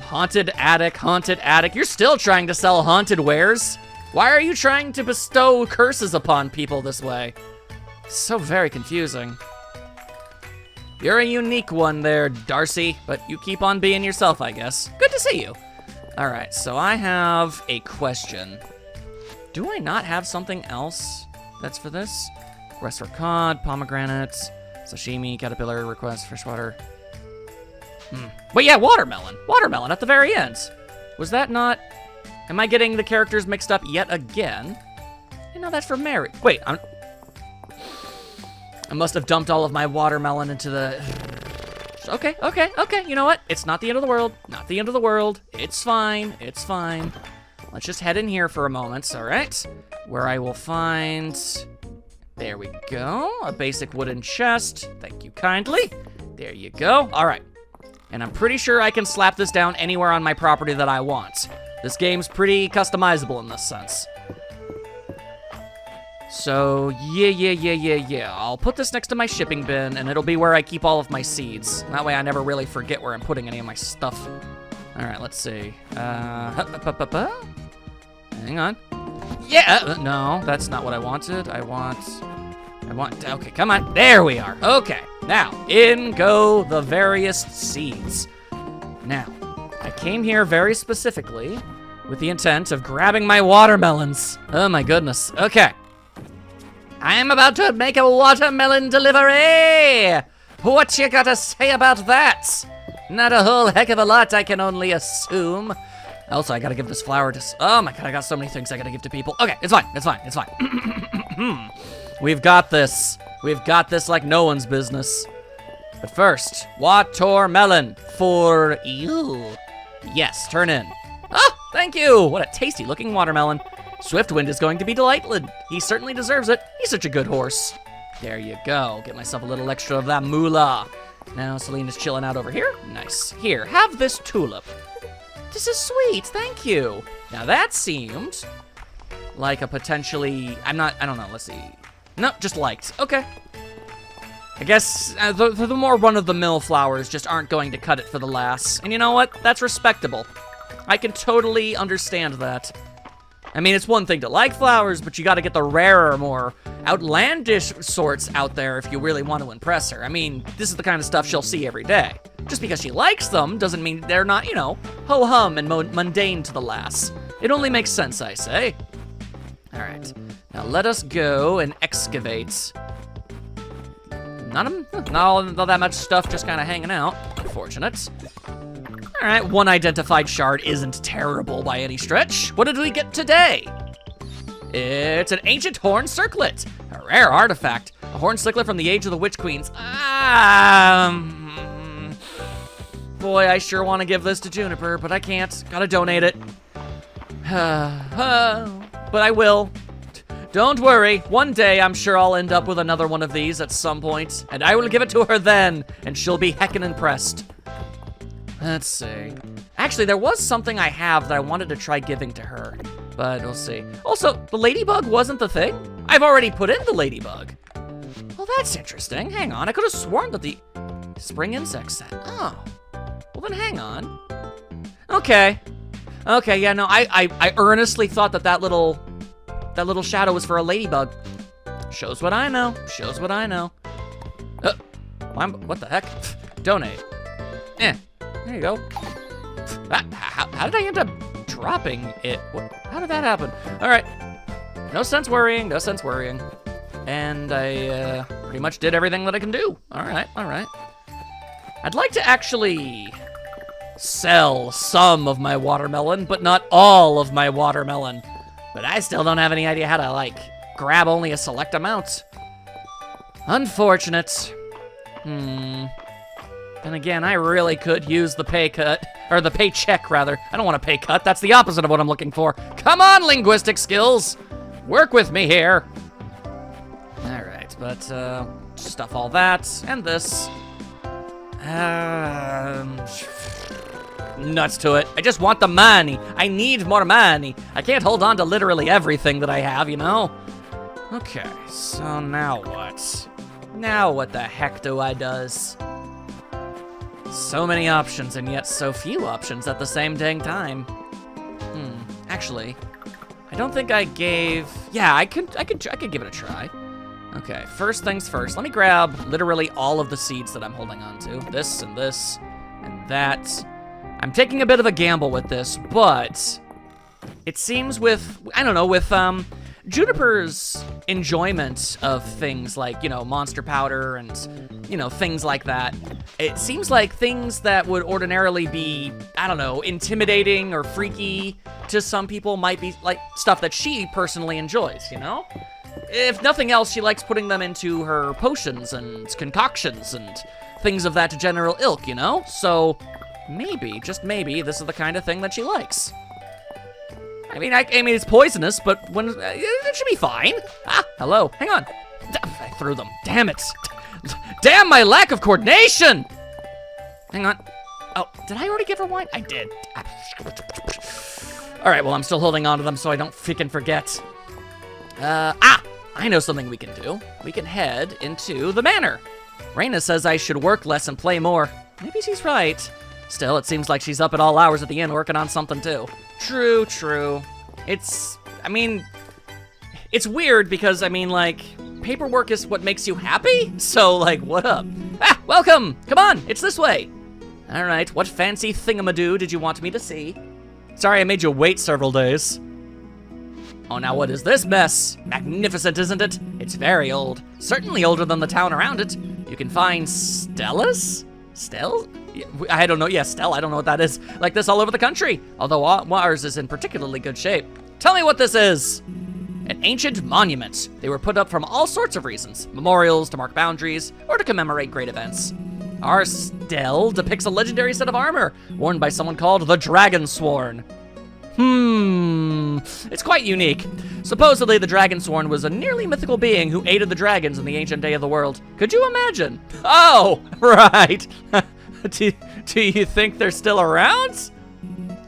haunted attic. You're still trying to sell haunted wares? Why are you trying to bestow curses upon people this way? So very confusing. You're a unique one there, Darcy, but you keep on being yourself, I guess. Good to see you. All right, so I have a question. Do I not have something else that's for this? Request for cod, pomegranates, sashimi, caterpillar, request, freshwater. But yeah, watermelon. Watermelon at the very end. Was that not... Am I getting the characters mixed up yet again? You know, that's for Mary. Wait, I must have dumped all of my watermelon into the... Okay. You know what? It's not the end of the world. Not the end of the world. It's fine. It's fine. Let's just head in here for a moment, all right? Where I will find... There we go. A basic wooden chest. Thank you kindly. There you go. All right. And I'm pretty sure I can slap this down anywhere on my property that I want. This game's pretty customizable in this sense. So, yeah. I'll put this next to my shipping bin, and it'll be where I keep all of my seeds. That way I never really forget where I'm putting any of my stuff. All right, let's see. Hang on. Yeah, no, that's not what I wanted. I want, okay, come on. There we are. Okay, now, in go the various seeds. Now, I came here very specifically with the intent of grabbing my watermelons. Oh my goodness, okay. I am about to make a watermelon delivery! What you gotta say about that? Not a whole heck of a lot, I can only assume. Also, I gotta give this flower to... Oh my god, I got so many things I gotta give to people. Okay, it's fine. We've got this. We've got this like no one's business. But first, watermelon for you. Yes, turn in. Oh, thank you! What a tasty looking watermelon. Swiftwind is going to be delighted. He certainly deserves it. He's such a good horse. There you go. Get myself a little extra of that moolah. Now Celine is chilling out over here. Nice. Here, have this tulip. This is sweet, thank you. Now that seemed like a potentially, I don't know, let's see. No, just liked, okay. I guess the more run-of-the-mill flowers just aren't going to cut it for the lass. And you know what? That's respectable. I can totally understand that. I mean, it's one thing to like flowers, but you gotta get the rarer, more outlandish sorts out there if you really want to impress her. I mean, this is the kind of stuff she'll see every day. Just because she likes them doesn't mean they're not, you know, ho-hum and mundane to the lass. It only makes sense, I say. All right, now let us go and excavate. Not all that much stuff just kind of hanging out. Unfortunate. All right, one identified shard isn't terrible by any stretch. What did we get today? It's an ancient horn circlet, a rare artifact. A horn circlet from the age of the Witch Queens. Boy, I sure want to give this to Juniper, but I can't. Gotta donate it. But I will. Don't worry, one day I'm sure I'll end up with another one of these at some point, and I will give it to her then, and she'll be heckin' impressed. Let's see. Actually, there was something I have that I wanted to try giving to her, but we'll see. Also, the ladybug wasn't the thing? I've already put in the ladybug. Well, that's interesting. Hang on, I could have sworn that the spring insect set. Oh, well then hang on. Okay, yeah, no, I earnestly thought that little shadow was for a ladybug. Shows what I know. What the heck? Donate. There you go. How did I end up dropping it? How did that happen? All right. No sense worrying. And I pretty much did everything that I can do. All right. I'd like to actually sell some of my watermelon, but not all of my watermelon. But I still don't have any idea how to, like, grab only a select amount. Unfortunate. Then again, I really could use the pay cut, or the paycheck, rather. I don't want a pay cut. That's the opposite of what I'm looking for. Come on, linguistic skills. Work with me here. All right, but stuff all that and this. Nuts to it. I just want the money. I need more money. I can't hold on to literally everything that I have, you know? Okay, so now what? Now what the heck do I does? So many options and yet so few options at the same dang time. Actually, I don't think I gave... Yeah, I could give it a try. Okay, first things first. Let me grab literally all of the seeds that I'm holding on to. This and that. I'm taking a bit of a gamble with this, but it seems with, I don't know, with Juniper's enjoyment of things like, you know, monster powder and, you know, things like that, it seems like things that would ordinarily be, I don't know, intimidating or freaky to some people might be like stuff that she personally enjoys, you know? If nothing else, she likes putting them into her potions and concoctions and things of that general ilk, you know? So maybe, just maybe, this is the kind of thing that she likes. I mean, it's poisonous, but when it should be fine. Ah, hello. Hang on. I threw them. Damn it. Damn my lack of coordination. Hang on. Oh, did I already give her wine? I did. All right, well, I'm still holding on to them so I don't freaking forget. I know something we can do. We can head into the manor. Raina says I should work less and play more. Maybe she's right. Still, it seems like she's up at all hours at the inn working on something too. True. It's weird because, I mean, like, paperwork is what makes you happy? So, like, what up? Ah, welcome! Come on, it's this way. All right, what fancy thingamadoo did you want me to see? Sorry I made you wait several days. Oh, now what is this mess? Magnificent, isn't it? It's very old. Certainly older than the town around it. You can find Stellas? I don't know. Yeah, Stella, I don't know what that is. Like this all over the country. Although ours is in particularly good shape. Tell me what this is. An ancient monument. They were put up from all sorts of reasons. Memorials, to mark boundaries, or to commemorate great events. Our stele depicts a legendary set of armor, worn by someone called the Dragonsworn. It's quite unique. Supposedly, the Dragonsworn was a nearly mythical being who aided the dragons in the ancient day of the world. Could you imagine? Oh, right. Do you think they're still around?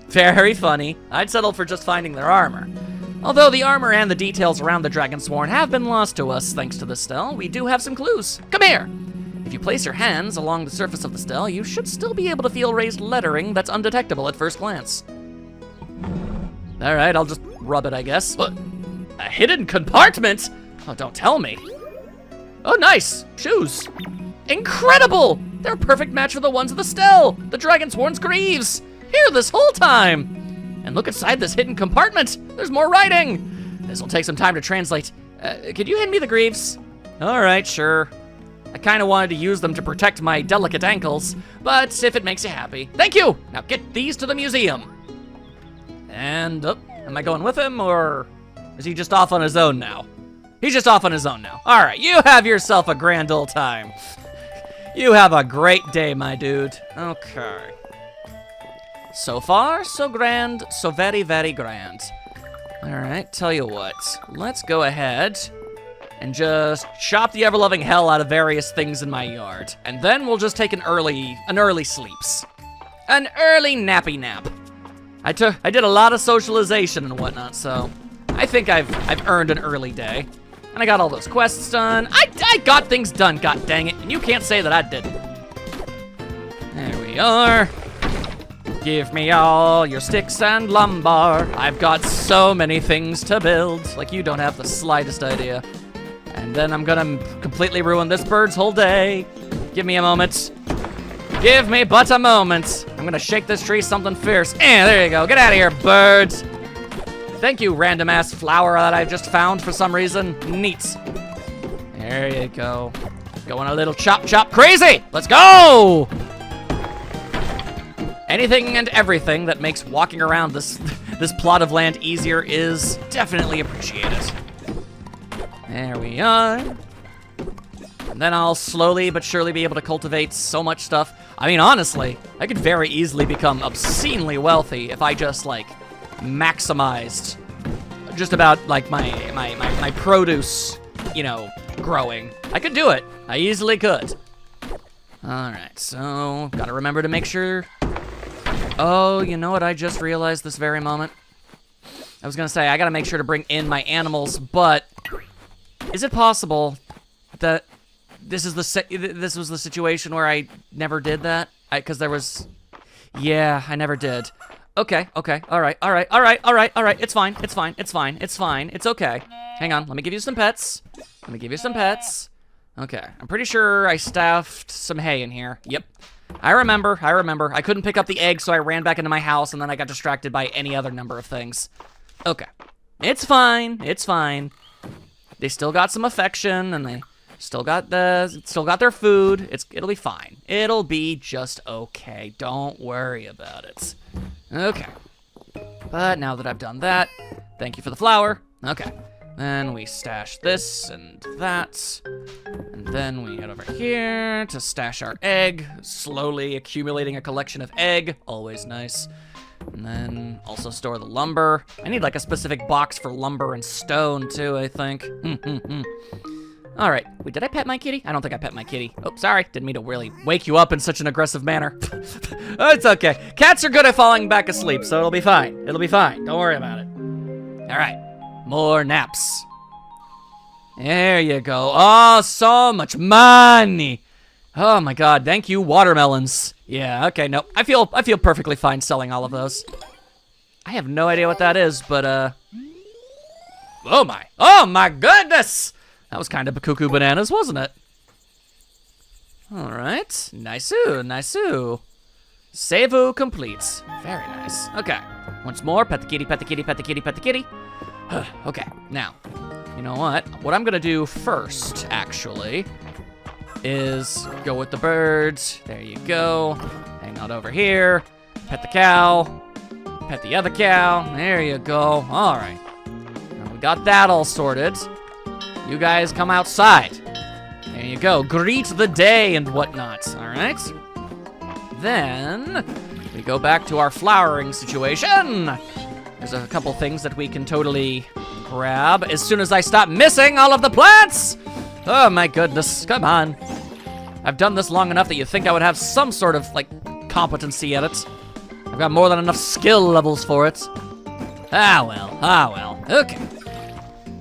Very funny. I'd settle for just finding their armor. Although the armor and the details around the Dragonsworn have been lost to us thanks to the stele, we do have some clues. Come here. If you place your hands along the surface of the stele, you should still be able to feel raised lettering that's undetectable at first glance. All right, I'll just rub it, I guess. A hidden compartment? Oh, don't tell me. Oh, nice. Shoes. Incredible! They're a perfect match for the ones of the stele, the Dragonsworn's greaves. Here this whole time. And look inside this hidden compartment. There's more writing. This will take some time to translate. Could you hand me the greaves? All right, sure. I kind of wanted to use them to protect my delicate ankles, but if it makes you happy. Thank you! Now get these to the museum. And, am I going with him, or is he just off on his own now? He's just off on his own now. All right, you have yourself a grand old time. You have a great day, my dude. Okay. So far, so grand, so very, very grand. All right, tell you what. Let's go ahead and just chop the ever-loving hell out of various things in my yard. And then we'll just take an early sleeps. An early nappy nap. I did a lot of socialization and whatnot, so I think I've earned an early day. And I got all those quests done. I got things done, god dang it, and you can't say that I didn't. There we are. Give me all your sticks and lumber. I've got so many things to build, like you don't have the slightest idea. And then I'm gonna completely ruin this bird's whole day. Give me a moment. Give me but a moment. I'm gonna shake this tree something fierce. There you go. Get out of here, birds. Thank you, random ass flower that I've just found for some reason. Neat. There you go. Going a little chop crazy. Let's go. Anything and everything that makes walking around this plot of land easier is definitely appreciated. There we are. And then I'll slowly but surely be able to cultivate so much stuff. I mean, honestly, I could very easily become obscenely wealthy if I just, like, maximized just about, like, my produce, you know, growing. I could do it. I easily could. Alright, so, gotta remember to make sure... Oh, you know what I just realized this very moment? I was gonna say, I gotta make sure to bring in my animals, but... Is it possible that this was the situation where I never did that? Because there was... Yeah, I never did. Okay, alright, it's fine, it's okay. Hang on, let me give you some pets. Okay, I'm pretty sure I staffed some hay in here. Yep. I remember. I couldn't pick up the egg, so I ran back into my house, and then I got distracted by any other number of things. Okay. It's fine. They still got some affection, and they still got their food. It'll be fine. It'll be just okay. Don't worry about it. Okay. But now that I've done that, thank you for the flour. Okay. Then we stash this and that. And then we head over here to stash our egg, slowly accumulating a collection of egg. Always nice. And then also store the lumber. I need like a specific box for lumber and stone too, I think. All right, wait, did I pet my kitty? I don't think I pet my kitty. Oh, sorry, didn't mean to really wake you up in such an aggressive manner. It's okay. Cats are good at falling back asleep, so it'll be fine. Don't worry about it. All right, more naps. There you go. Oh, so much money. Oh my God, thank you, watermelons. Yeah, okay, no, I feel perfectly fine selling all of those. I have no idea what that is, but oh my goodness! That was kind of cuckoo bananas, wasn't it? All right, nice-oo. Save-oo complete. Very nice. Okay, once more, pet the kitty. Okay, now, you know what? What I'm gonna do first, actually, is go with the birds. There you go. Hang out over here. Pet the cow. Pet the other cow. There you go. All right. Now we got that all sorted. You guys come outside. There you go. Greet the day and whatnot. All right. Then we go back to our flowering situation. There's a couple things that we can totally grab as soon as I stop missing all of the plants. Oh my goodness, come on. I've done this long enough that you'd think I would have some sort of, like, competency at it. I've got more than enough skill levels for it. Ah well, okay.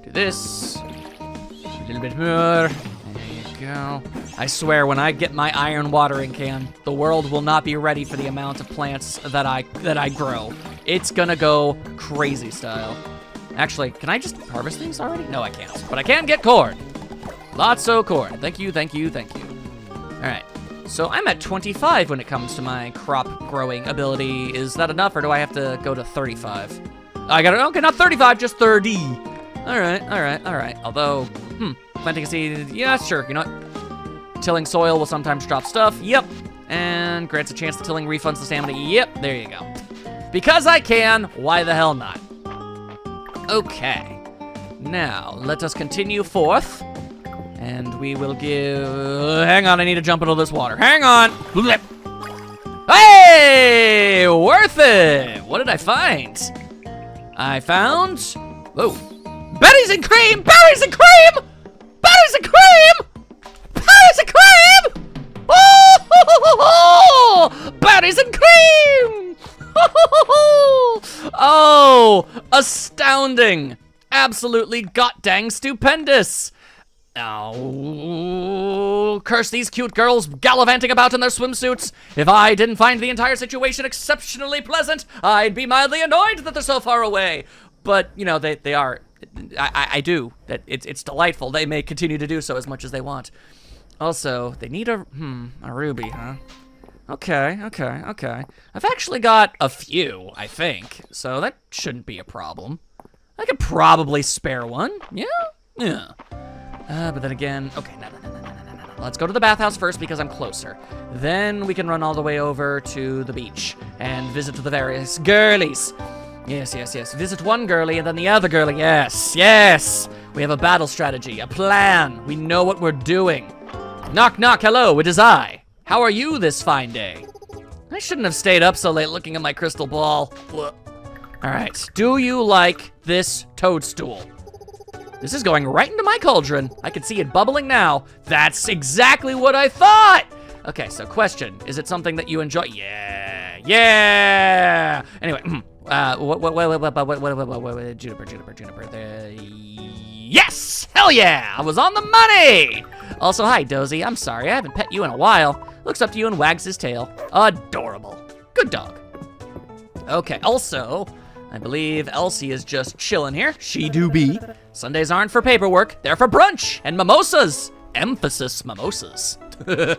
Do this. A little bit more. There you go. I swear, when I get my iron watering can, the world will not be ready for the amount of plants that I grow. It's gonna go crazy style. Actually, can I just harvest these already? No, I can't, but I can get corn. Lots of corn. Thank you. All right, so I'm at 25 when it comes to my crop growing ability. Is that enough, or do I have to go to 35? I got it, okay, not 35, just 30. All right. Although, planting a seed, yeah, sure, you know what? Tilling soil will sometimes drop stuff, yep. And grants a chance to tilling refunds the stamina, yep, there you go. Because I can, why the hell not? Okay, now let us continue forth. And we will give... hang on, I need to jump into this water. Hang on! Hey! Worth it! What did I find? I found... whoa. Berries and cream! Berries and cream! Berries and cream! Berries and cream! Oh! Berries and cream! Oh! Astounding! Absolutely god-dang stupendous! Oh, curse these cute girls gallivanting about in their swimsuits. If I didn't find the entire situation exceptionally pleasant, I'd be mildly annoyed that they're so far away. But, you know, they are. I do. It's delightful. They may continue to do so as much as they want. Also, they need a ruby, huh? Okay. I've actually got a few, I think. So that shouldn't be a problem. I could probably spare one. Yeah. But then again, okay, no. let's go to the bathhouse first because I'm closer. Then we can run all the way over to the beach and visit the various girlies. Yes, yes, yes. Visit one girlie and then the other girlie. Yes, yes. We have a battle strategy, a plan. We know what we're doing. Knock, knock, hello, it is I. How are you this fine day? I shouldn't have stayed up so late looking at my crystal ball. All right, do you like this toadstool? This is going right into my cauldron. I can see it bubbling now. That's exactly what I thought. Okay, so question, is it something that you enjoy? Yeah, yeah. Anyway, Juniper. Yes, hell yeah, I was on the money. Also, hi, Dozy. I'm sorry, I haven't pet you in a while. Looks up to you and wags his tail. Adorable. Good dog. Okay, also, I believe Elsie is just chilling here. She do be. Sundays aren't for paperwork, they're for brunch and mimosas. Emphasis mimosas. All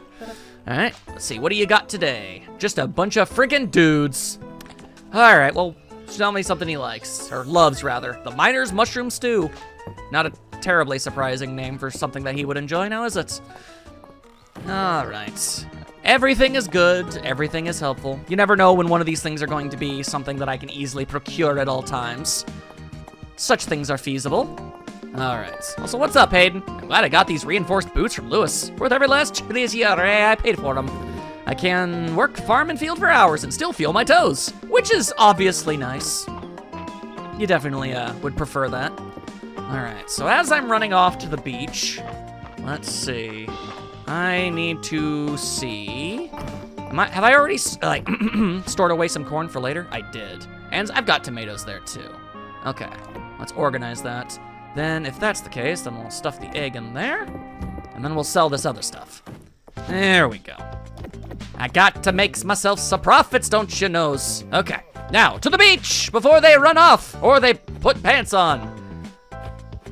right, let's see, what do you got today? Just a bunch of friggin' dudes. All right, well, tell me something he likes, or loves rather. The Miner's Mushroom Stew. Not a terribly surprising name for something that he would enjoy now, is it? All right. Everything is good, everything is helpful. You never know when one of these things are going to be something that I can easily procure at all times. Such things are feasible. All right. Also, what's up, Hayden? I'm glad I got these reinforced boots from Lewis. Worth every last chili this year, I paid for them. I can work farm and field for hours and still feel my toes, which is obviously nice. You definitely would prefer that. All right, so as I'm running off to the beach, let's see. I need to see. Have I already like stored away some corn for later? I did, and I've got tomatoes there too. Okay, let's organize that. Then, if that's the case, then we'll stuff the egg in there, and then we'll sell this other stuff. There we go. I got to make myself some profits, don't you knows? Okay, now to the beach before they run off or they put pants on.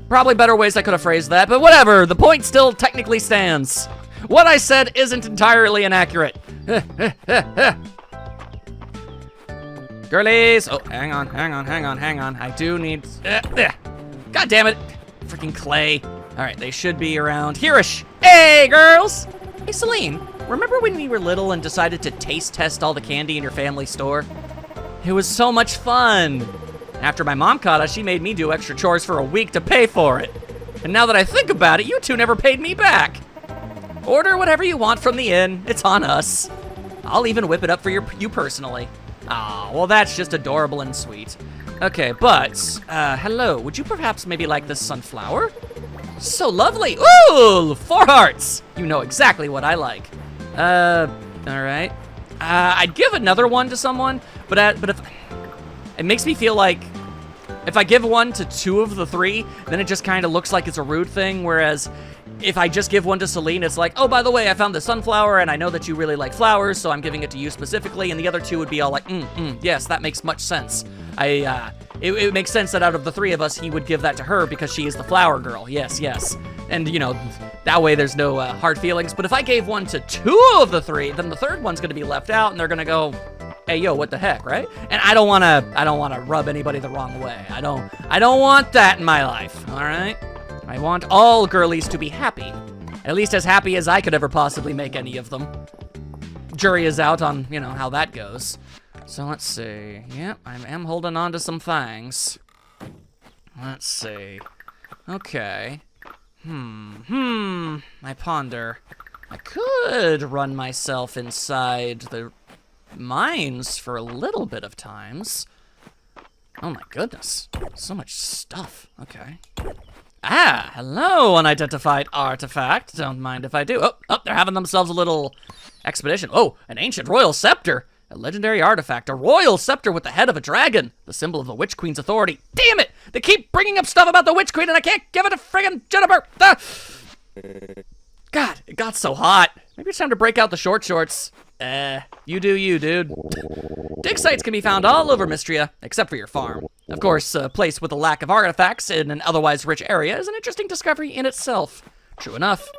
Probably better ways I could have phrased that, but whatever, the point still technically stands. What I said isn't entirely inaccurate. Girlies, oh, hang on. I do need, God damn it, freaking clay. All right, they should be around here-ish. Hey, girls. Hey, Celine, remember when we were little and decided to taste test all the candy in your family store? It was so much fun. After my mom caught us, she made me do extra chores for a week to pay for it. And now that I think about it, you two never paid me back. Order whatever you want from the inn. It's on us. I'll even whip it up for you personally. Aw, well, that's just adorable and sweet. Okay, but, hello, would you perhaps maybe like this sunflower? So lovely. Ooh, 4 hearts. You know exactly what I like. All right. I'd give another one to someone, but if it makes me feel like if I give one to 2 of the 3, then it just kind of looks like it's a rude thing, whereas if I just give one to Celine, it's like, oh, by the way, I found this sunflower, and I know that you really like flowers, so I'm giving it to you specifically, and the other 2 would be all like, yes, that makes much sense. It makes sense that out of the 3 of us, he would give that to her because she is the flower girl, yes. And, you know, that way there's no hard feelings, but if I gave one to 2 of the 3, then the 3rd one's gonna be left out, and they're gonna go, hey, yo, what the heck, right? And I don't wanna rub anybody the wrong way. I don't want that in my life, all right? I want all girlies to be happy. At least as happy as I could ever possibly make any of them. Jury is out on, you know, how that goes. So let's see. Yep, I am holding on to some things. Let's see. Okay. I ponder. I could run myself inside the mines for a little bit of times. Oh my goodness. So much stuff. Okay. Ah, hello, unidentified artifact. Don't mind if I do. Oh, they're having themselves a little expedition. Oh, an ancient royal scepter. A legendary artifact. A royal scepter with the head of a dragon. The symbol of the Witch Queen's authority. Damn it! They keep bringing up stuff about the Witch Queen and I can't give it a friggin' Juniper. God, it got so hot. Maybe it's time to break out the short shorts. You do you, dude. Dig sites can be found all over Mistria, except for your farm. Of course, a place with a lack of artifacts in an otherwise rich area is an interesting discovery in itself. True enough.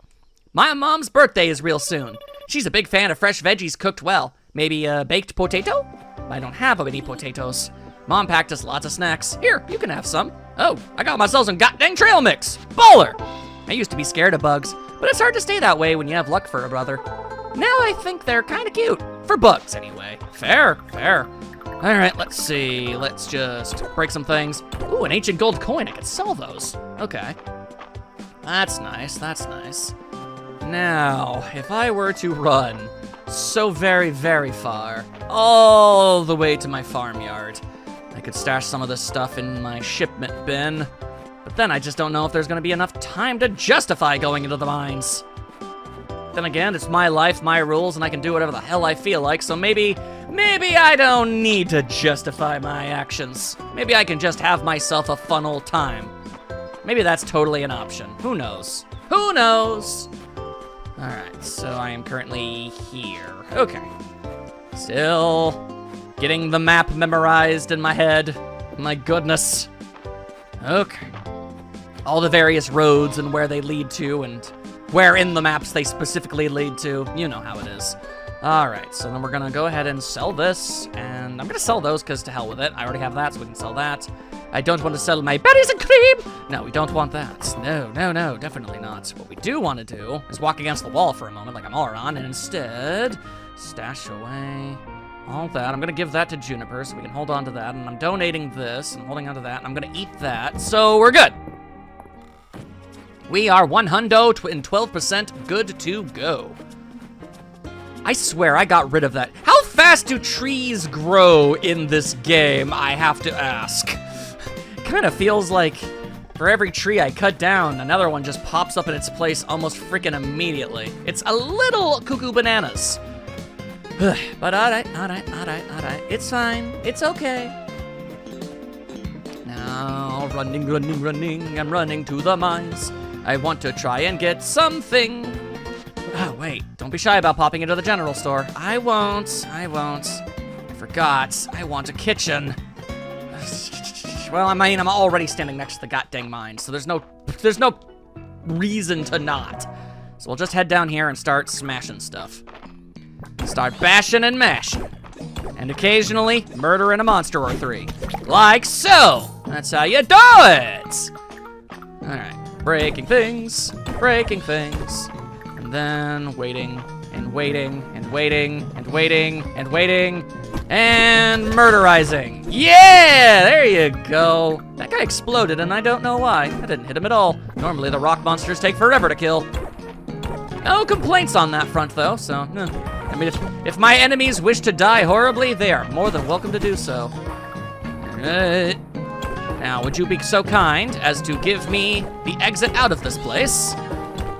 My mom's birthday is real soon. She's a big fan of fresh veggies cooked well. Maybe a baked potato? I don't have any potatoes. Mom packed us lots of snacks. Here, you can have some. Oh, I got myself some goddamn trail mix. Baller! I used to be scared of bugs, But it's hard to stay that way when you have luck for a brother. Now I think they're kind of cute. For bugs, anyway. Fair, fair. All right, let's see. Let's just break some things. Ooh, an ancient gold coin. I could sell those. Okay. That's nice, that's nice. Now, if I were to run so very, very far, all the way to my farmyard, I could stash some of this stuff in my shipment bin, but then I just don't know if there's gonna be enough time to justify going into the mines. Then again, it's my life, my rules, and I can do whatever the hell I feel like, so maybe I don't need to justify my actions. Maybe I can just have myself a fun old time. Maybe that's totally an option. Who knows? Who knows? All right, so I am currently here. Okay. Still getting the map memorized in my head. My goodness. Okay. All the various roads and where they lead to and where in the maps they specifically lead to. You know how it is. All right, so then we're gonna go ahead and sell this, and I'm gonna sell those because to hell with it. I already have that, so we can sell that. I don't want to sell my berries and cream. No, we don't want that. No, no, no, definitely not. What we do want to do is walk against the wall for a moment like a moron, and instead stash away all that. I'm gonna give that to Juniper so we can hold on to that, and I'm donating this, and I'm holding on to that, and I'm gonna eat that, so we're good. We are 112% good to go. I swear I got rid of that. How fast do trees grow in this game, I have to ask. Kind of feels like for every tree I cut down, another one just pops up in its place almost freaking immediately. It's a little cuckoo bananas. But all right. It's fine, it's okay. Now, running, I'm running to the mines. I want to try and get something. Oh, wait, don't be shy about popping into the general store. I won't. I forgot, I want a kitchen. Well, I mean, I'm already standing next to the goddamn mine, so there's no reason to not. So we'll just head down here and start smashing stuff. Start bashing and mashing. And occasionally, murdering a monster or three. Like so! That's how you do it! Alright, breaking things. And then waiting, and waiting, and waiting, and waiting, and waiting, and murderizing. Yeah, there you go. That guy exploded, and I don't know why. I didn't hit him at all. Normally, the rock monsters take forever to kill. No complaints on that front, though, so, I mean, if my enemies wish to die horribly, they are more than welcome to do so. Alright. Now, would you be so kind as to give me the exit out of this place?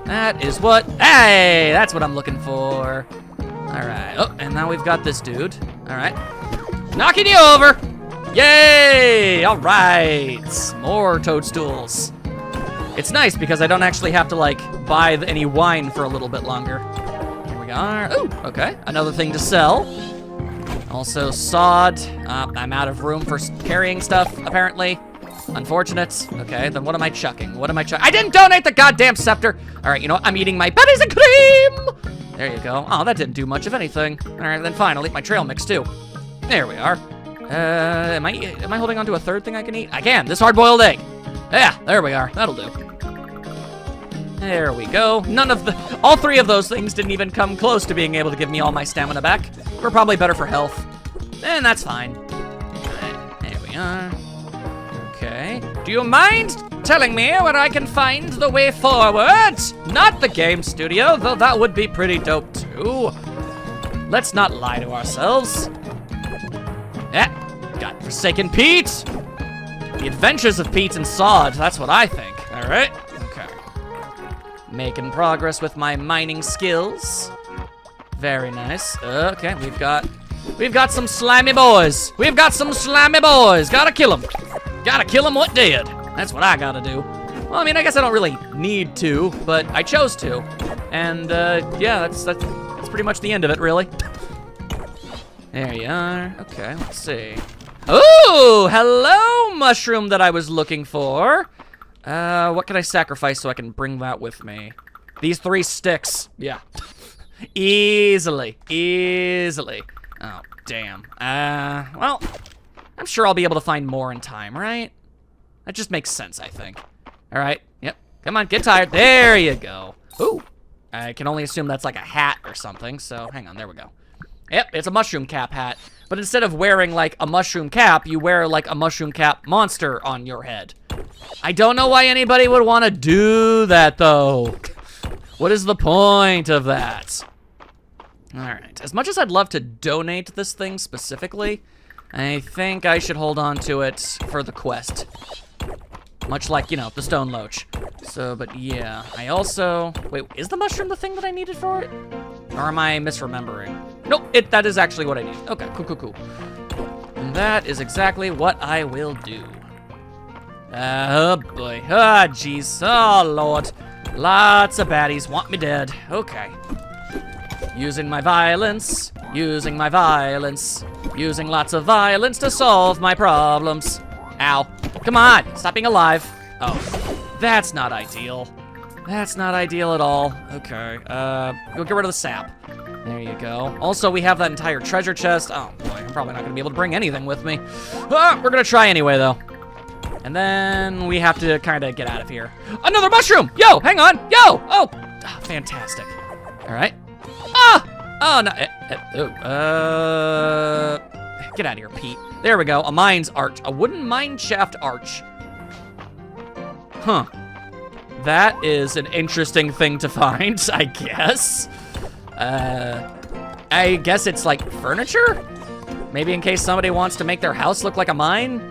That is what, hey, that's what I'm looking for. All right, oh, and now we've got this dude. All right, knocking you over. Yay, all right, more toadstools. It's nice because I don't actually have to like buy any wine for a little bit longer. Here we are, ooh, okay, another thing to sell. Also sod, I'm out of room for carrying stuff, apparently. Unfortunate. Okay, then what am I chucking? I didn't donate the goddamn scepter! Alright, you know what? I'm eating my berries and cream! There you go. Oh, that didn't do much of anything. Alright, then fine, I'll eat my trail mix too. There we are. Am I holding on to a third thing I can eat? I can! This hard-boiled egg! Yeah, there we are. That'll do. There we go. All three of those things didn't even come close to being able to give me all my stamina back. We're probably better for health. And that's fine. Alright, there we are. Okay. Do you mind telling me where I can find the way forward? Not the game studio, though that would be pretty dope too. Let's not lie to ourselves. Yeah, got Forsaken Pete. The Adventures of Pete and Sod, that's what I think. All right, okay. Making progress with my mining skills. Very nice. Okay, we've got some slimy boys. Gotta kill them. Gotta kill him what did. That's what I gotta do. Well, I mean, I guess I don't really need to, but I chose to. And, yeah, that's pretty much the end of it, really. There you are. Okay, let's see. Ooh, hello, mushroom that I was looking for. What can I sacrifice so I can bring that with me? These 3 sticks. Yeah. Easily. Oh, damn. Well, I'm sure I'll be able to find more in time, right? That just makes sense, I think. All right, yep. Come on, get tired. There you go. Ooh. I can only assume that's like a hat or something, so hang on, there we go. Yep, it's a mushroom cap hat. But instead of wearing like a mushroom cap, you wear like a mushroom cap monster on your head. I don't know why anybody would want to do that though. What is the point of that? All right, as much as I'd love to donate this thing specifically, I think I should hold on to it for the quest. Much like, you know, the stone loach. So, but yeah, I also... Wait, is the mushroom the thing that I needed for it? Or am I misremembering? Nope, that is actually what I need. Okay, cool. And that is exactly what I will do. Oh boy, oh jeez, oh lord. Lots of baddies want me dead. Okay. Using my violence, using lots of violence to solve my problems. Ow. Come on, stop being alive. Oh, that's not ideal. That's not ideal at all. Okay, go get rid of the sap. There you go. Also, we have that entire treasure chest. Oh boy, I'm probably not gonna be able to bring anything with me. We're gonna try anyway though. And then we have to kind of get out of here. Another mushroom! Yo, hang on, yo! Oh, fantastic. All right. Oh no, get out of here, Pete. There we go, a mine's arch, a wooden mine shaft arch. Huh. That is an interesting thing to find, I guess. I guess it's like furniture? Maybe in case somebody wants to make their house look like a mine?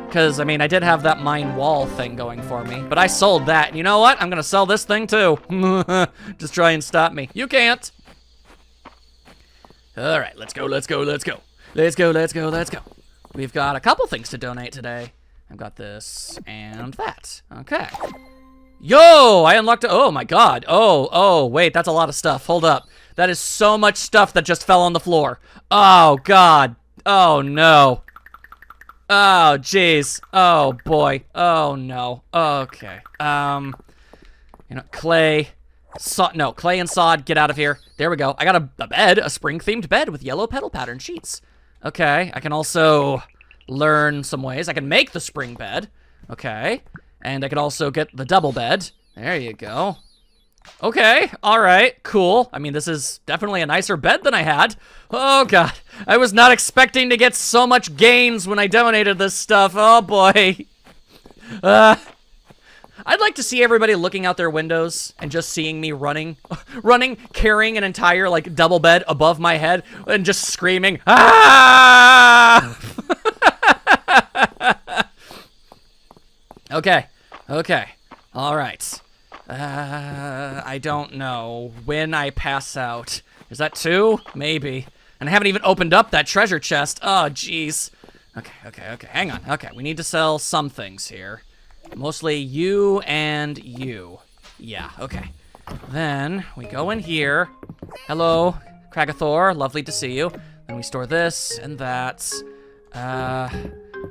Because, I mean, I did have that mine wall thing going for me, but I sold that. And you know what? I'm gonna sell this thing too. Just try and stop me. You can't. All right, let's go. We've got a couple things to donate today. I've got this and that. Okay. Yo, I unlocked it. Oh my God. Oh, wait, that's a lot of stuff. Hold up. That is so much stuff that just fell on the floor. Oh God. Oh no. Oh jeez. Oh boy. Oh no. Okay. You know, clay and sod, get out of here. There we go. I got a bed, a spring-themed bed with yellow petal pattern sheets. Okay, I can also learn some ways. I can make the spring bed. Okay, and I can also get the double bed. There you go. Okay, all right, cool. I mean, this is definitely a nicer bed than I had. Oh God, I was not expecting to get so much gains when I donated this stuff. Oh boy. I'd like to see everybody looking out their windows and just seeing me running, carrying an entire, like, double bed above my head and just screaming, ah! Okay, all right. I don't know when I pass out. Is that 2? Maybe. And I haven't even opened up that treasure chest. Oh, jeez. Okay, hang on. Okay, we need to sell some things here. Mostly you and you. Yeah, okay. Then we go in here. Hello, Kragathor, lovely to see you. Then we store this and that.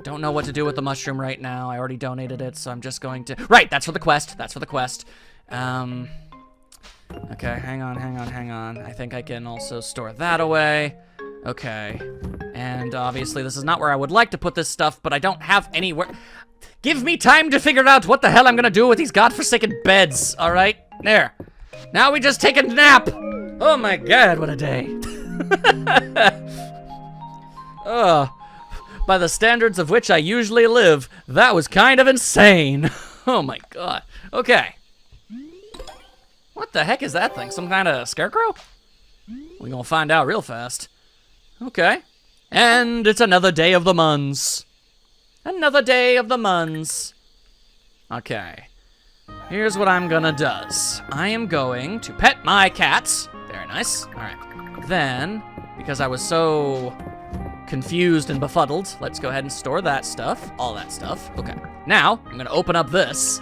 Don't know what to do with the mushroom right now. I already donated it, so I'm just going to... Right, that's for the quest. Okay, hang on. I think I can also store that away. Okay. And obviously this is not where I would like to put this stuff, but I don't have anywhere... Give me time to figure out what the hell I'm gonna do with these godforsaken beds, all right? There. Now we just take a nap. Oh my God, what a day. By the standards of which I usually live, that was kind of insane. Oh my God. Okay. What the heck is that thing? Some kind of scarecrow? We're gonna find out real fast. Okay. And it's another day of the months. Another day of the months. Okay. Here's what I'm gonna does. I am going to pet my cats. Very nice. All right. Then, because I was so confused and befuddled, let's go ahead and store that stuff. All that stuff. Okay. Now, I'm gonna open up this.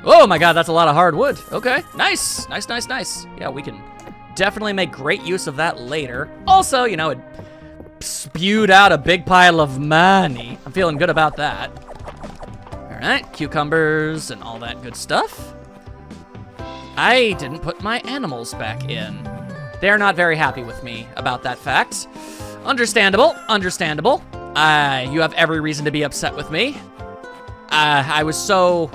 Oh my God, that's a lot of hardwood. Okay. Nice. Yeah, we can definitely make great use of that later. Also, you know, it spewed out a big pile of money. I'm feeling good about that. All right, cucumbers and all that good stuff. I didn't put my animals back in. They're not very happy with me about that fact. Understandable. You have every reason to be upset with me. I was so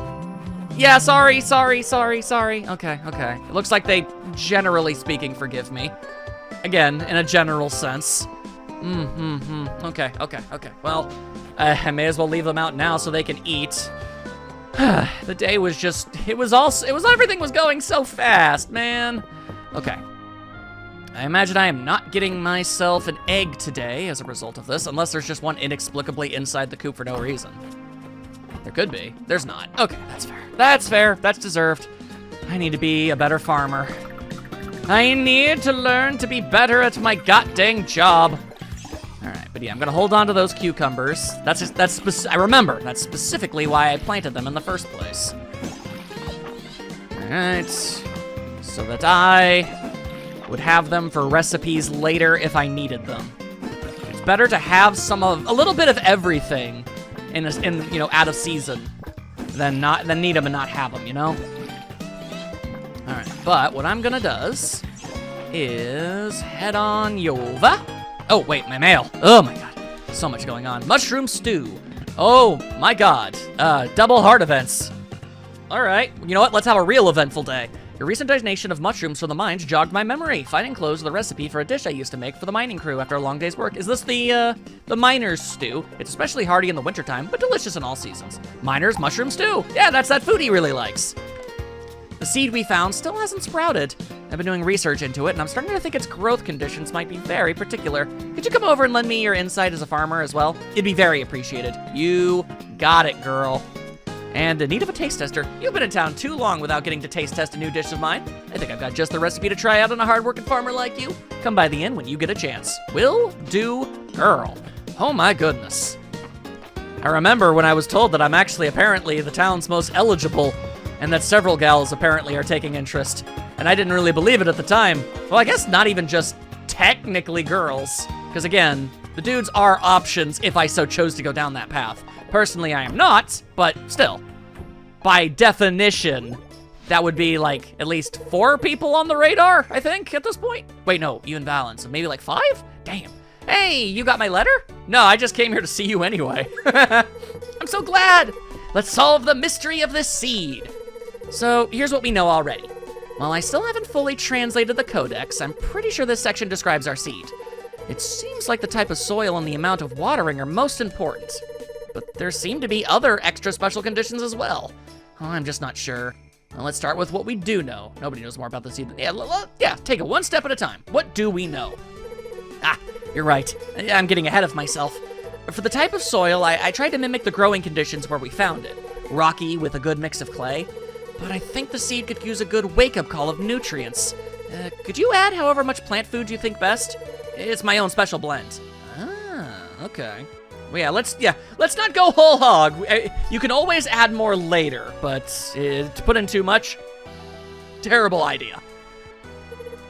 Yeah, sorry. Okay. It looks like they, generally speaking, forgive me. Again, in a general sense. Okay. Well, I may as well leave them out now so they can eat. The day was just, everything was going so fast, man. Okay. I imagine I am not getting myself an egg today as a result of this, unless there's just one inexplicably inside the coop for no reason. There could be. There's not. Okay, that's fair. That's fair. That's deserved. I need to be a better farmer. I need to learn to be better at my goddamn job. All right, but yeah, I'm gonna hold on to those cucumbers. I remember, that's specifically why I planted them in the first place. All right, so that I would have them for recipes later if I needed them. It's better to have a little bit of everything in out of season than need them and not have them, you know? All right, but what I'm gonna does is head on over. Oh, wait, my mail. Oh my God, so much going on. Mushroom stew. Oh my God, double heart events. All right, you know what? Let's have a real eventful day. Your recent donation of mushrooms from the mines jogged my memory. Finding clothes the recipe for a dish I used to make for the mining crew after a long day's work. Is this the miner's stew? It's especially hearty in the wintertime, but delicious in all seasons. Miner's mushroom stew. Yeah, that's that food he really likes. The seed we found still hasn't sprouted. I've been doing research into it, and I'm starting to think its growth conditions might be very particular. Could you come over and lend me your insight as a farmer as well? It'd be very appreciated. You got it, girl. And in need of a taste tester, you've been in town too long without getting to taste test a new dish of mine. I think I've got just the recipe to try out on a hard-working farmer like you. Come by the inn when you get a chance. Will do, girl. Oh my goodness. I remember when I was told that I'm actually apparently the town's most eligible, and that several gals apparently are taking interest. And I didn't really believe it at the time. Well, I guess not even just technically girls, because again, the dudes are options if I so chose to go down that path. Personally, I am not, but still. By definition, that would be like at least 4 people on the radar, I think, at this point. Wait, no, even balance, maybe like 5? Damn. Hey, you got my letter? No, I just came here to see you anyway. I'm so glad. Let's solve the mystery of this seed. So here's what we know already. While I still haven't fully translated the codex, I'm pretty sure this section describes our seed. It seems like the type of soil and the amount of watering are most important. But there seem to be other extra special conditions as well. Oh, I'm just not sure. Well, let's start with what we do know. Nobody knows more about the seed than... Yeah, take it one step at a time. What do we know? Ah, you're right. I'm getting ahead of myself. For the type of soil, I tried to mimic the growing conditions where we found it. Rocky with a good mix of clay. But I think the seed could use a good wake-up call of nutrients. Could you add however much plant food you think best? It's my own special blend. Ah, okay. Well, let's not go whole hog. You can always add more later, but to put in too much, terrible idea.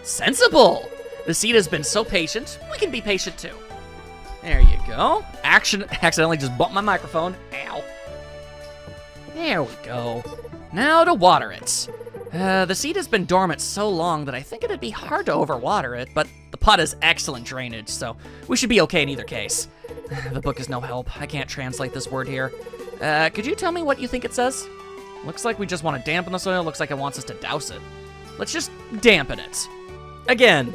Sensible. The seed has been so patient, we can be patient too. There you go. Accidentally just bumped my microphone. Ow. There we go. Now to water it. The seed has been dormant so long that I think it'd be hard to overwater it, but the pot has excellent drainage, so we should be okay in either case. The book is no help. I can't translate this word here. Could you tell me what you think it says? Looks like we just want to dampen the soil. Looks like it wants us to douse it. Let's just dampen it. Again,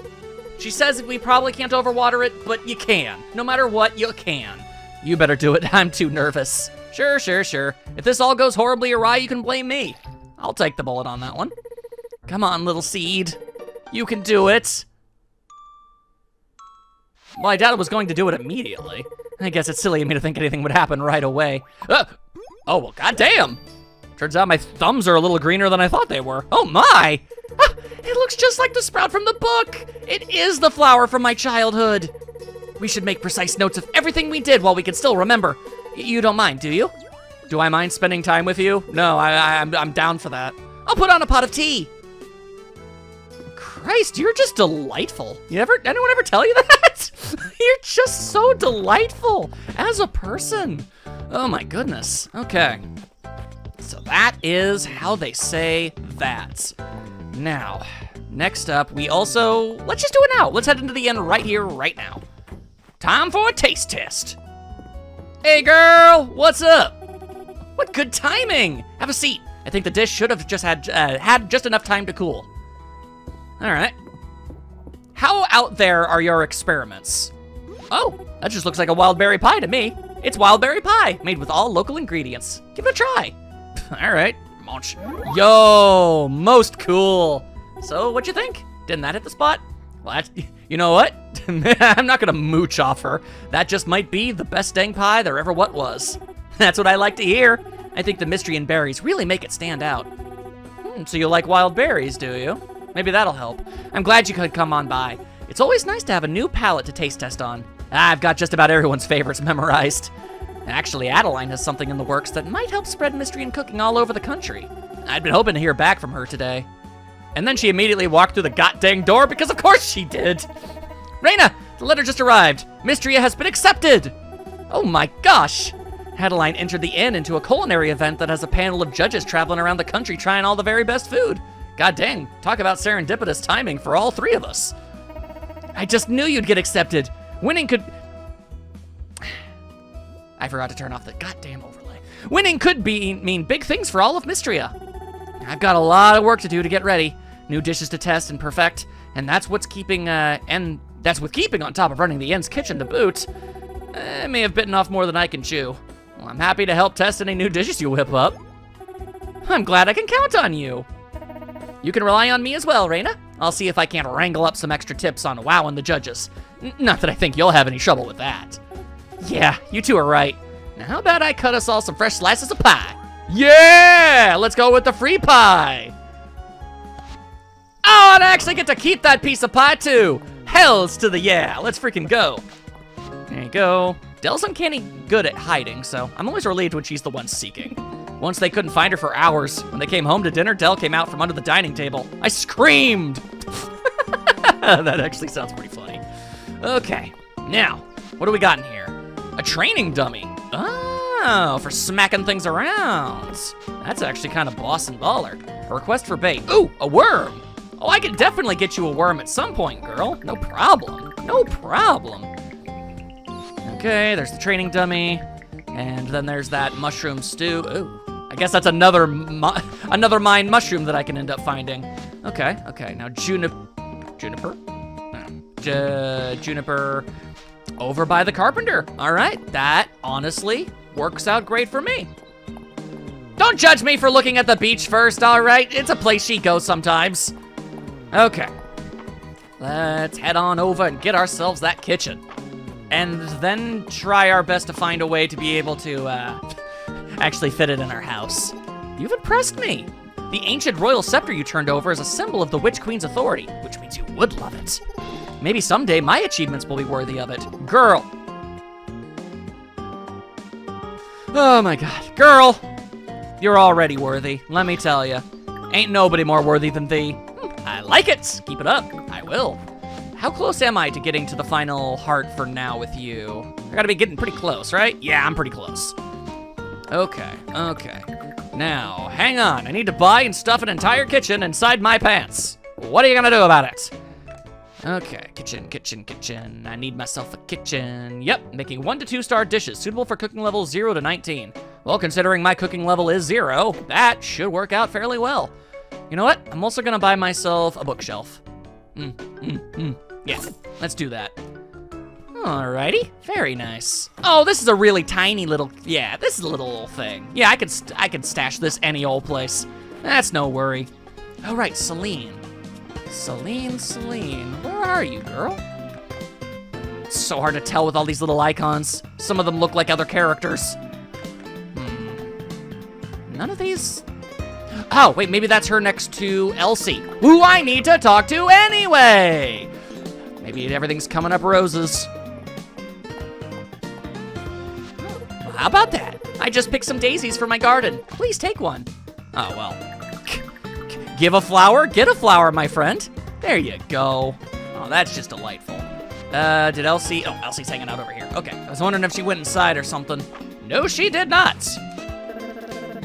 she says we probably can't overwater it, but you can. No matter what, you can. You better do it. I'm too nervous. Sure. If this all goes horribly awry, you can blame me. I'll take the bullet on that one. Come on, little seed. You can do it. Well, I doubt it was going to do it immediately. I guess it's silly of me to think anything would happen right away. Oh, well, goddamn. Turns out my thumbs are a little greener than I thought they were. Oh, my. Ah, it looks just like the sprout from the book. It is the flower from my childhood. We should make precise notes of everything we did while we can still remember. You don't mind, do you? Do I mind spending time with you? No, I'm down for that. I'll put on a pot of tea. Christ, you're just delightful. Anyone ever tell you that? You're just so delightful as a person. Oh my goodness. Okay. So that is how they say that. Now, next up, let's just do it now. Let's head into the inn right here, right now. Time for a taste test. Hey girl, what's up? What good timing. Have a seat. I think the dish should have just had just enough time to cool. All right. How out there are your experiments? Oh, that just looks like a wild berry pie to me. It's wild berry pie, made with all local ingredients. Give it a try. All right, munch. Yo, most cool. So, what'd you think? Didn't that hit the spot? Well, you know what? I'm not gonna mooch off her. That just might be the best dang pie there ever what was. That's what I like to hear. I think the mystery and berries really make it stand out. So you like wild berries, do you? Maybe that'll help. I'm glad you could come on by. It's always nice to have a new palette to taste test on. I've got just about everyone's favorites memorized. Actually, Adeline has something in the works that might help spread mystery and cooking all over the country. I'd been hoping to hear back from her today. And then she immediately walked through the goddamn door because of course she did. Raina, the letter just arrived. Mistria has been accepted. Oh my gosh. Adeline entered the inn into a culinary event that has a panel of judges traveling around the country trying all the very best food. God dang, talk about serendipitous timing for all three of us. I just knew you'd get accepted. Winning could... I forgot to turn off the goddamn overlay. Winning could mean big things for all of Mistria. I've got a lot of work to do to get ready. New dishes to test and perfect, and that's what's keeping, that's with keeping on top of running the inn's kitchen to boot. I may have bitten off more than I can chew. Well, I'm happy to help test any new dishes you whip up. I'm glad I can count on you. You can rely on me as well, Raina. I'll see if I can't wrangle up some extra tips on wowing the judges. Not that I think you'll have any trouble with that. Yeah, you two are right. Now how about I cut us all some fresh slices of pie? Yeah! Let's go with the free pie! Oh, and I actually get to keep that piece of pie too! Hells to the yeah! Let's freaking go. There you go. Del's uncanny good at hiding, so I'm always relieved when she's the one seeking. Once they couldn't find her for hours. When they came home to dinner, Del came out from under the dining table. I screamed! That actually sounds pretty funny. Okay, now, what do we got in here? A training dummy. Oh, for smacking things around. That's actually kind of boss and baller. A request for bait. Ooh, a worm. Oh, I could definitely get you a worm at some point, girl. No problem. No problem. Okay, there's the training dummy. And then there's that mushroom stew. Ooh, I guess that's another mine mushroom that I can end up finding. Okay, now juniper? No, juniper over by the carpenter. All right, that honestly works out great for me. Don't judge me for looking at the beach first, all right? It's a place she goes sometimes. Okay, let's head on over and get ourselves that kitchen. And then try our best to find a way to be able to actually fit it in our house. You've impressed me. The ancient royal scepter you turned over is a symbol of the Witch Queen's authority, which means you would love it. Maybe someday my achievements will be worthy of it. Girl. Oh my god. Girl, you're already worthy, let me tell you. Ain't nobody more worthy than thee. I like it. Keep it up. I will. How close am I to getting to the final heart for now with you? I gotta be getting pretty close, right? Yeah, I'm pretty close. Okay. Now, hang on. I need to buy and stuff an entire kitchen inside my pants. What are you gonna do about it? Okay, kitchen. I need myself a kitchen. Yep, making 1 to 2 star dishes suitable for cooking levels 0 to 19. Well, considering my cooking level is 0, that should work out fairly well. You know what? I'm also gonna buy myself a bookshelf. Yeah, let's do that. Alrighty, very nice. Oh, this is a really tiny little, yeah, this is a little thing. Yeah, I could stash this any old place. That's no worry. All right, Celine, where are you, girl? It's so hard to tell with all these little icons. Some of them look like other characters. None of these. Oh, wait, maybe that's her next to Elsie, who I need to talk to anyway. Maybe everything's coming up roses. Well, how about that? I just picked some daisies for my garden. Please take one. Oh, well. Give a flower, get a flower, my friend. There you go. Oh, that's just delightful. Did Elsie? Oh, Elsie's hanging out over here. Okay, I was wondering if she went inside or something. No, she did not.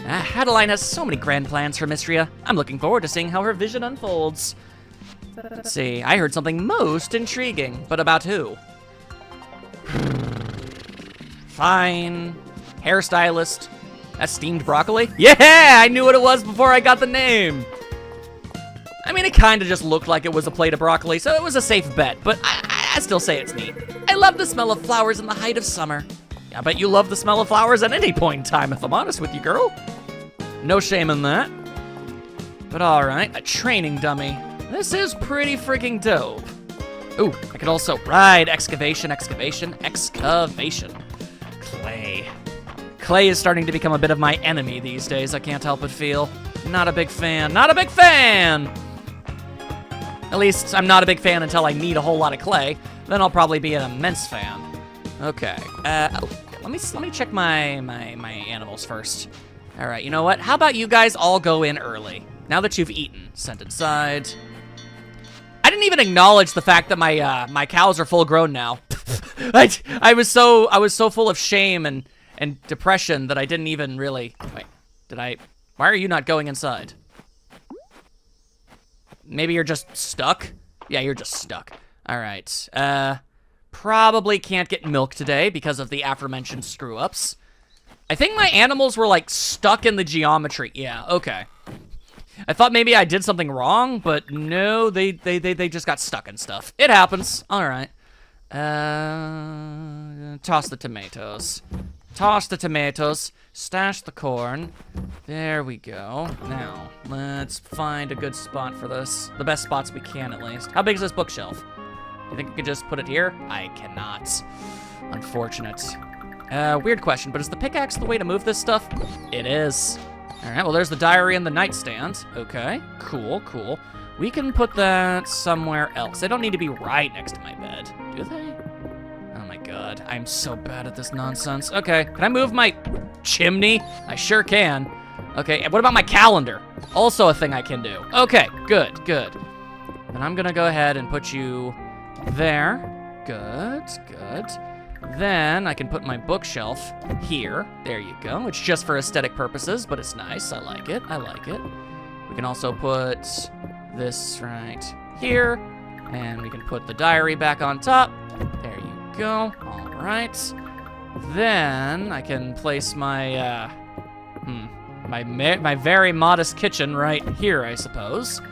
Adeline has so many grand plans for Mistria. I'm looking forward to seeing how her vision unfolds. Let's see, I heard something most intriguing, but about who? Fine. Hairstylist. That's steamed broccoli? Yeah, I knew what it was before I got the name. I mean, it kind of just looked like it was a plate of broccoli, so it was a safe bet, but I still say it's neat. I love the smell of flowers in the height of summer. I bet you love the smell of flowers at any point in time, if I'm honest with you, girl. No shame in that. But all right, a training dummy. This is pretty freaking dope. Ooh, I could also ride excavation. Clay. Clay is starting to become a bit of my enemy these days, I can't help but feel. Not a big fan. At least I'm not a big fan until I need a whole lot of clay. Then I'll probably be an immense fan. Okay. Let me check my animals first. All right. You know what? How about you guys all go in early now that you've eaten? Sent inside. I didn't even acknowledge the fact that my cows are full grown now. I was so full of shame and depression that I didn't even really. Wait. Why are you not going inside? Maybe you're just stuck? Yeah, you're just stuck. All right. Probably can't get milk today because of the aforementioned screw-ups. I think my animals were, like, stuck in the geometry. Yeah, okay. I thought maybe I did something wrong, but no, they just got stuck in stuff. It happens. All right. Toss the tomatoes. Stash the corn. There we go. Now, let's find a good spot for this. The best spots we can, at least. How big is this bookshelf? You think I could just put it here? I cannot. Unfortunate. Weird question, but is the pickaxe the way to move this stuff? It is. All right, well, there's the diary and the nightstand. Okay, cool. We can put that somewhere else. They don't need to be right next to my bed, do they? Oh my god, I'm so bad at this nonsense. Okay, can I move my chimney? I sure can. Okay, and what about my calendar? Also a thing I can do. Okay, good. Then I'm gonna go ahead and put you there. Good. Then I can put my bookshelf here. There you go. It's just for aesthetic purposes, but it's nice. I like it. We can also put this right here, and we can put the diary back on top. There you go. All right. Then I can place my my very modest kitchen right here, I suppose.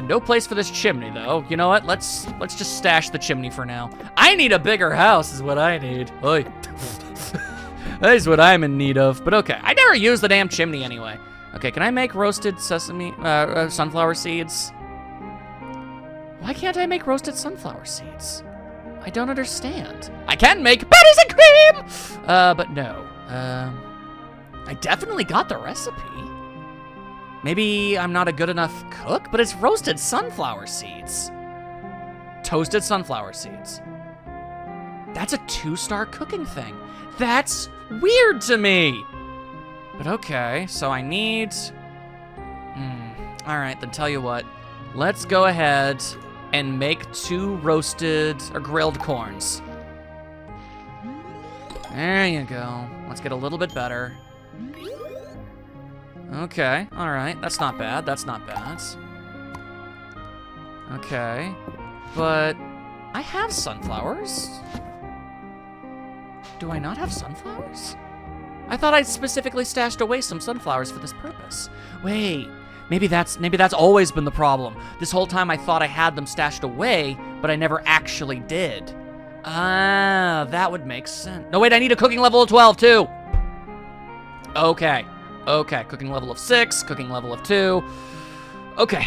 No place for this chimney, though. You know what? Let's just stash the chimney for now. I need a bigger house is what I need. Oy. That is what I'm in need of, but okay. I never use the damn chimney anyway. Okay, can I make roasted sunflower seeds? Why can't I make roasted sunflower seeds? I don't understand. I can make berries and cream! But no. I definitely got the recipe. Maybe I'm not a good enough cook, but it's roasted sunflower seeds. Toasted sunflower seeds. That's a 2-star cooking thing. That's weird to me. But okay, so I need... All right, then tell you what. Let's go ahead and make 2 roasted or grilled corns. There you go. Let's get a little bit better. Okay, all right, that's not bad, Okay, but I have sunflowers. Do I not have sunflowers? I thought I specifically stashed away some sunflowers for this purpose. Wait, maybe that's always been the problem. This whole time I thought I had them stashed away, but I never actually did. Ah, that would make sense. No, wait, I need a cooking level of 12 too. Okay, cooking level of 6, cooking level of 2. Okay.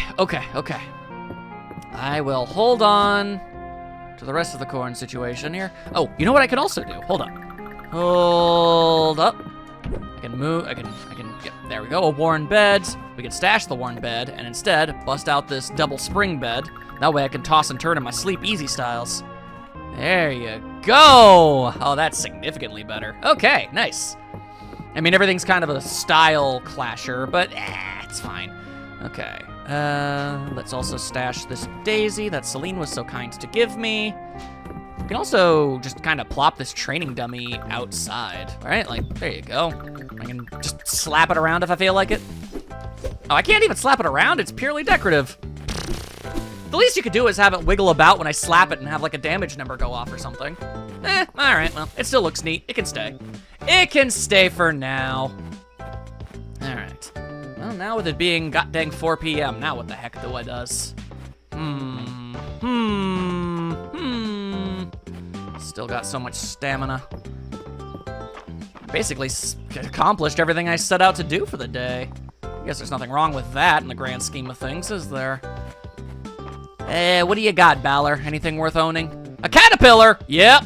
I will hold on to the rest of the corn situation here. Oh, you know what I can also do? Hold up. I can move, I can get, there we go, a worn bed. We can stash the worn bed and instead bust out this double spring bed. That way I can toss and turn in my sleep easy styles. There you go. Oh, that's significantly better. Okay, nice. I mean, everything's kind of a style clasher, but it's fine. Okay, let's also stash this daisy that Celine was so kind to give me. We can also just kind of plop this training dummy outside, all right? Like, there you go. I can just slap it around if I feel like it. Oh, I can't even slap it around, it's purely decorative. The least you could do is have it wiggle about when I slap it and have like a damage number go off or something. All right, well, it still looks neat, it can stay. It can stay for now. All right. Well, now with it being goddamn 4 p.m., now what the heck do I does? Still got so much stamina. Basically accomplished everything I set out to do for the day. I guess there's nothing wrong with that in the grand scheme of things, is there? What do you got, Balor? Anything worth owning? A caterpillar! Yep.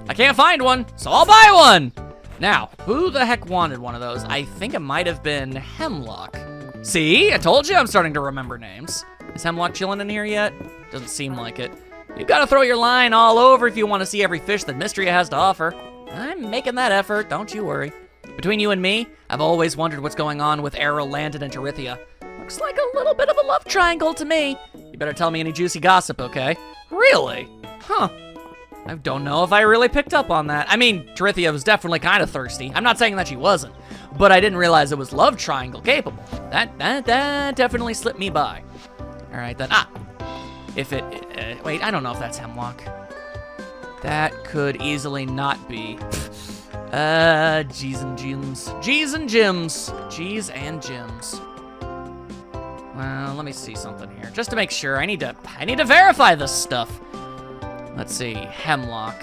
I can't find one, so I'll buy one! Now, who the heck wanted one of those? I think it might have been Hemlock. See? I told you I'm starting to remember names. Is Hemlock chilling in here yet? Doesn't seem like it. You gotta throw your line all over if you want to see every fish that Mistria has to offer. I'm making that effort, don't you worry. Between you and me, I've always wondered what's going on with Arrow Landon and Tarithia. Looks like a little bit of a love triangle to me. You better tell me any juicy gossip, okay? Really? Huh. I don't know if I really picked up on that. I mean, Tarithia was definitely kind of thirsty. I'm not saying that she wasn't, but I didn't realize it was love triangle capable. That definitely slipped me by. All right, then. If it... wait, I don't know if that's Hemlock. That could easily not be. G's and Jims. G's and Jims. G's and Jims. Well, let me see something here. Just to make sure, I need to verify this stuff. Let's see, Hemlock.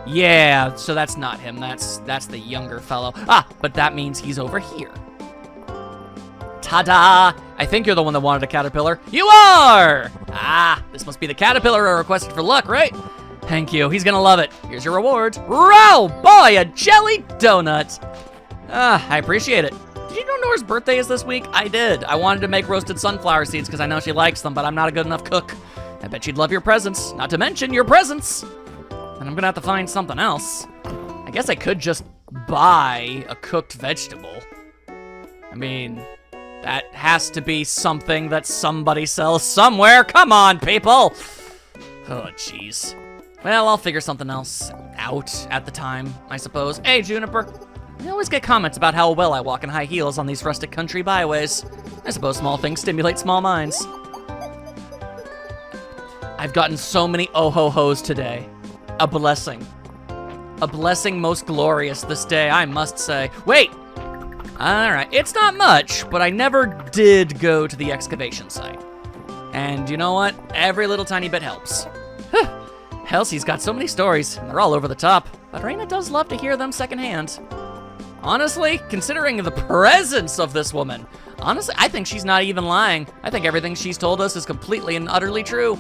Yeah, so that's not him. That's the younger fellow. But that means he's over here. Ta-da! I think you're the one that wanted a caterpillar. You are! This must be the caterpillar I requested for luck, right? Thank you. He's gonna love it. Here's your reward. Row, boy, a jelly donut. I appreciate it. Did you know Nora's birthday is this week? I did. I wanted to make roasted sunflower seeds because I know she likes them, but I'm not a good enough cook. I bet she'd love your presents, not to mention your presents. And I'm gonna have to find something else. I guess I could just buy a cooked vegetable. I mean, that has to be something that somebody sells somewhere. Come on, people. Oh, jeez. Well, I'll figure something else out at the time, I suppose. Hey, Juniper. I always get comments about how well I walk in high heels on these rustic country byways. I suppose small things stimulate small minds. I've gotten so many oh-ho-hos today. A blessing. A blessing most glorious this day, I must say. Wait! Alright, it's not much, but I never did go to the excavation site. And you know what? Every little tiny bit helps. Elsie's got so many stories, and they're all over the top, but Raina does love to hear them secondhand. Honestly, considering the presence of this woman, honestly, I think she's not even lying. I think everything she's told us is completely and utterly true.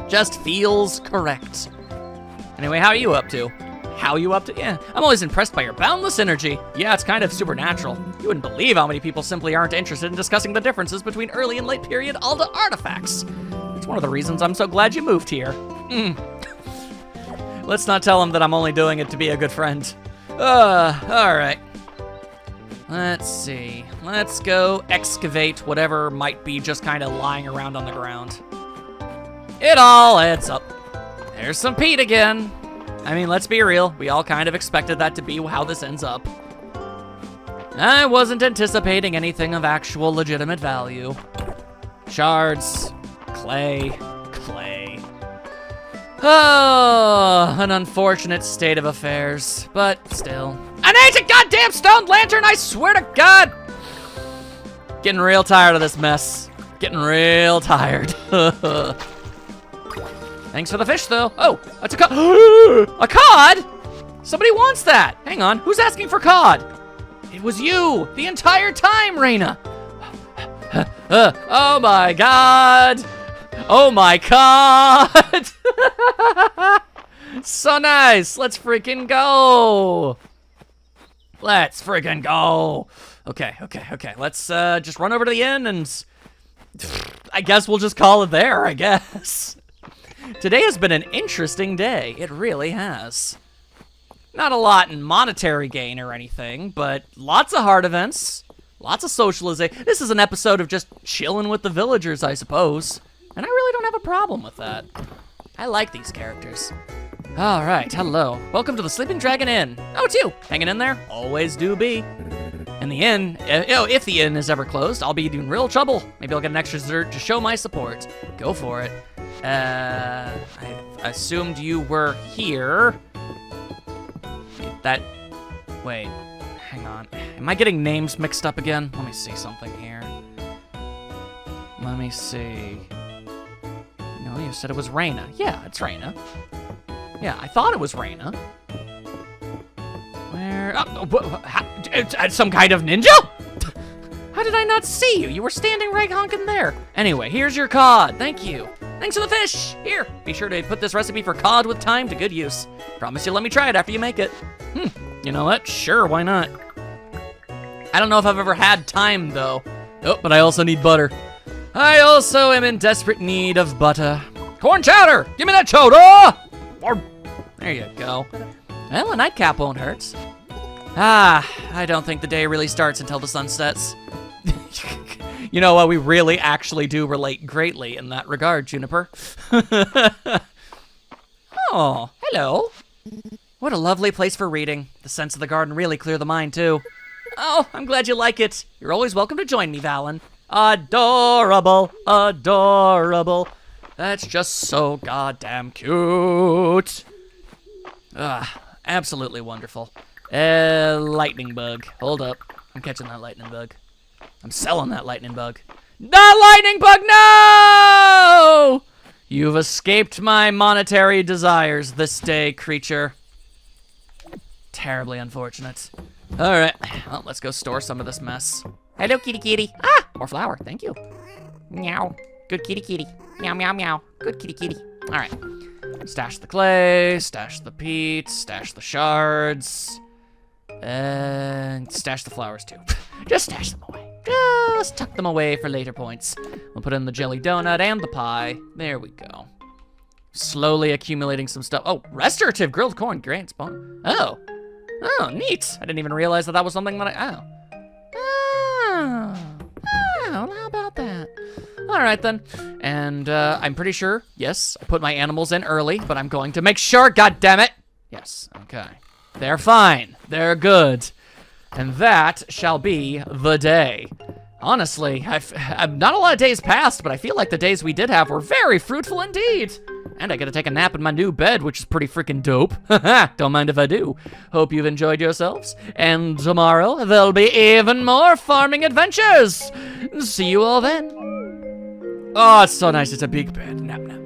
Just feels correct. Anyway, how are you up to? Yeah, I'm always impressed by your boundless energy. Yeah, it's kind of supernatural. You wouldn't believe how many people simply aren't interested in discussing the differences between early and late period Alda artifacts. It's one of the reasons I'm so glad you moved here. Let's not tell him that I'm only doing it to be a good friend. Alright. Let's see. Let's go excavate whatever might be just kind of lying around on the ground. It all adds up. There's some peat again. I mean, let's be real. We all kind of expected that to be how this ends up. I wasn't anticipating anything of actual legitimate value. Shards, clay. Oh, an unfortunate state of affairs, but still. An ancient goddamn stone lantern, I swear to God! Getting real tired of this mess. Getting real tired. Thanks for the fish, though. Oh, that's a cod. A cod? Somebody wants that. Hang on, who's asking for cod? It was you the entire time, Raina. Oh my God. Oh my God. So nice. Let's freaking go. Let's freaking go. Okay. Let's just run over to the inn and I guess we'll just call it there, I guess. Today has been an interesting day. It really has. Not a lot in monetary gain or anything, but lots of hard events, lots of socialization. This is an episode of just chilling with the villagers, I suppose. And I really don't have a problem with that. I like these characters. All right, hello. Welcome to the Sleeping Dragon Inn. Oh, it's you. Hanging in there? Always do be. And the inn, if the inn is ever closed, I'll be in real trouble. Maybe I'll get an extra dessert to show my support. Go for it. I assumed you were here. That Wait, hang on. Am I getting names mixed up again? Let me see something here. Let me see. No, you said it was Reina. Yeah, it's Reina. Yeah, I thought it was Reina. Where? It's some kind of ninja? How did I not see you? You were standing right honking there. Anyway, here's your cod. Thank you. Thanks for the fish. Here, be sure to put this recipe for cod with thyme to good use. Promise you'll let me try it after you make it. You know what? Sure, why not? I don't know if I've ever had thyme, though. Oh, but I also need butter. I also am in desperate need of butter. Corn chowder! Give me that chowder! There you go. Well, a nightcap won't hurt. I don't think the day really starts until the sun sets. You know what? We really actually do relate greatly in that regard, Juniper. Oh, hello. What a lovely place for reading. The scents of the garden really clear the mind, too. Oh, I'm glad you like it. You're always welcome to join me, Valen. Adorable, adorable. That's just so goddamn cute. Absolutely wonderful. Lightning bug. Hold up. I'm catching that lightning bug. I'm selling that lightning bug. The lightning bug, no! You've escaped my monetary desires this day, creature. Terribly unfortunate. All right, well, let's go store some of this mess. Hello, kitty kitty. Ah, more flour, thank you. Meow. Good kitty kitty. Meow, meow, meow. Good kitty kitty. All right. Stash the clay, stash the peat, stash the shards, and stash the flowers too. Just stash them away. Just tuck them away for later points. We'll put in the jelly donut and the pie. There we go. Slowly accumulating some stuff. Oh, restorative grilled corn, great spawn. Oh, neat. I didn't even realize that was something that well, how about that? All right, then. And I'm pretty sure, yes, I put my animals in early, but I'm going to make sure, goddammit. Yes, okay. They're fine. They're good. And that shall be the day. Honestly, not a lot of days passed, but I feel like the days we did have were very fruitful indeed. And I get to take a nap in my new bed, which is pretty freaking dope. Don't mind if I do. Hope you've enjoyed yourselves. And tomorrow, there'll be even more farming adventures. See you all then. Oh, it's so nice. It's a big bed. Nap, nap.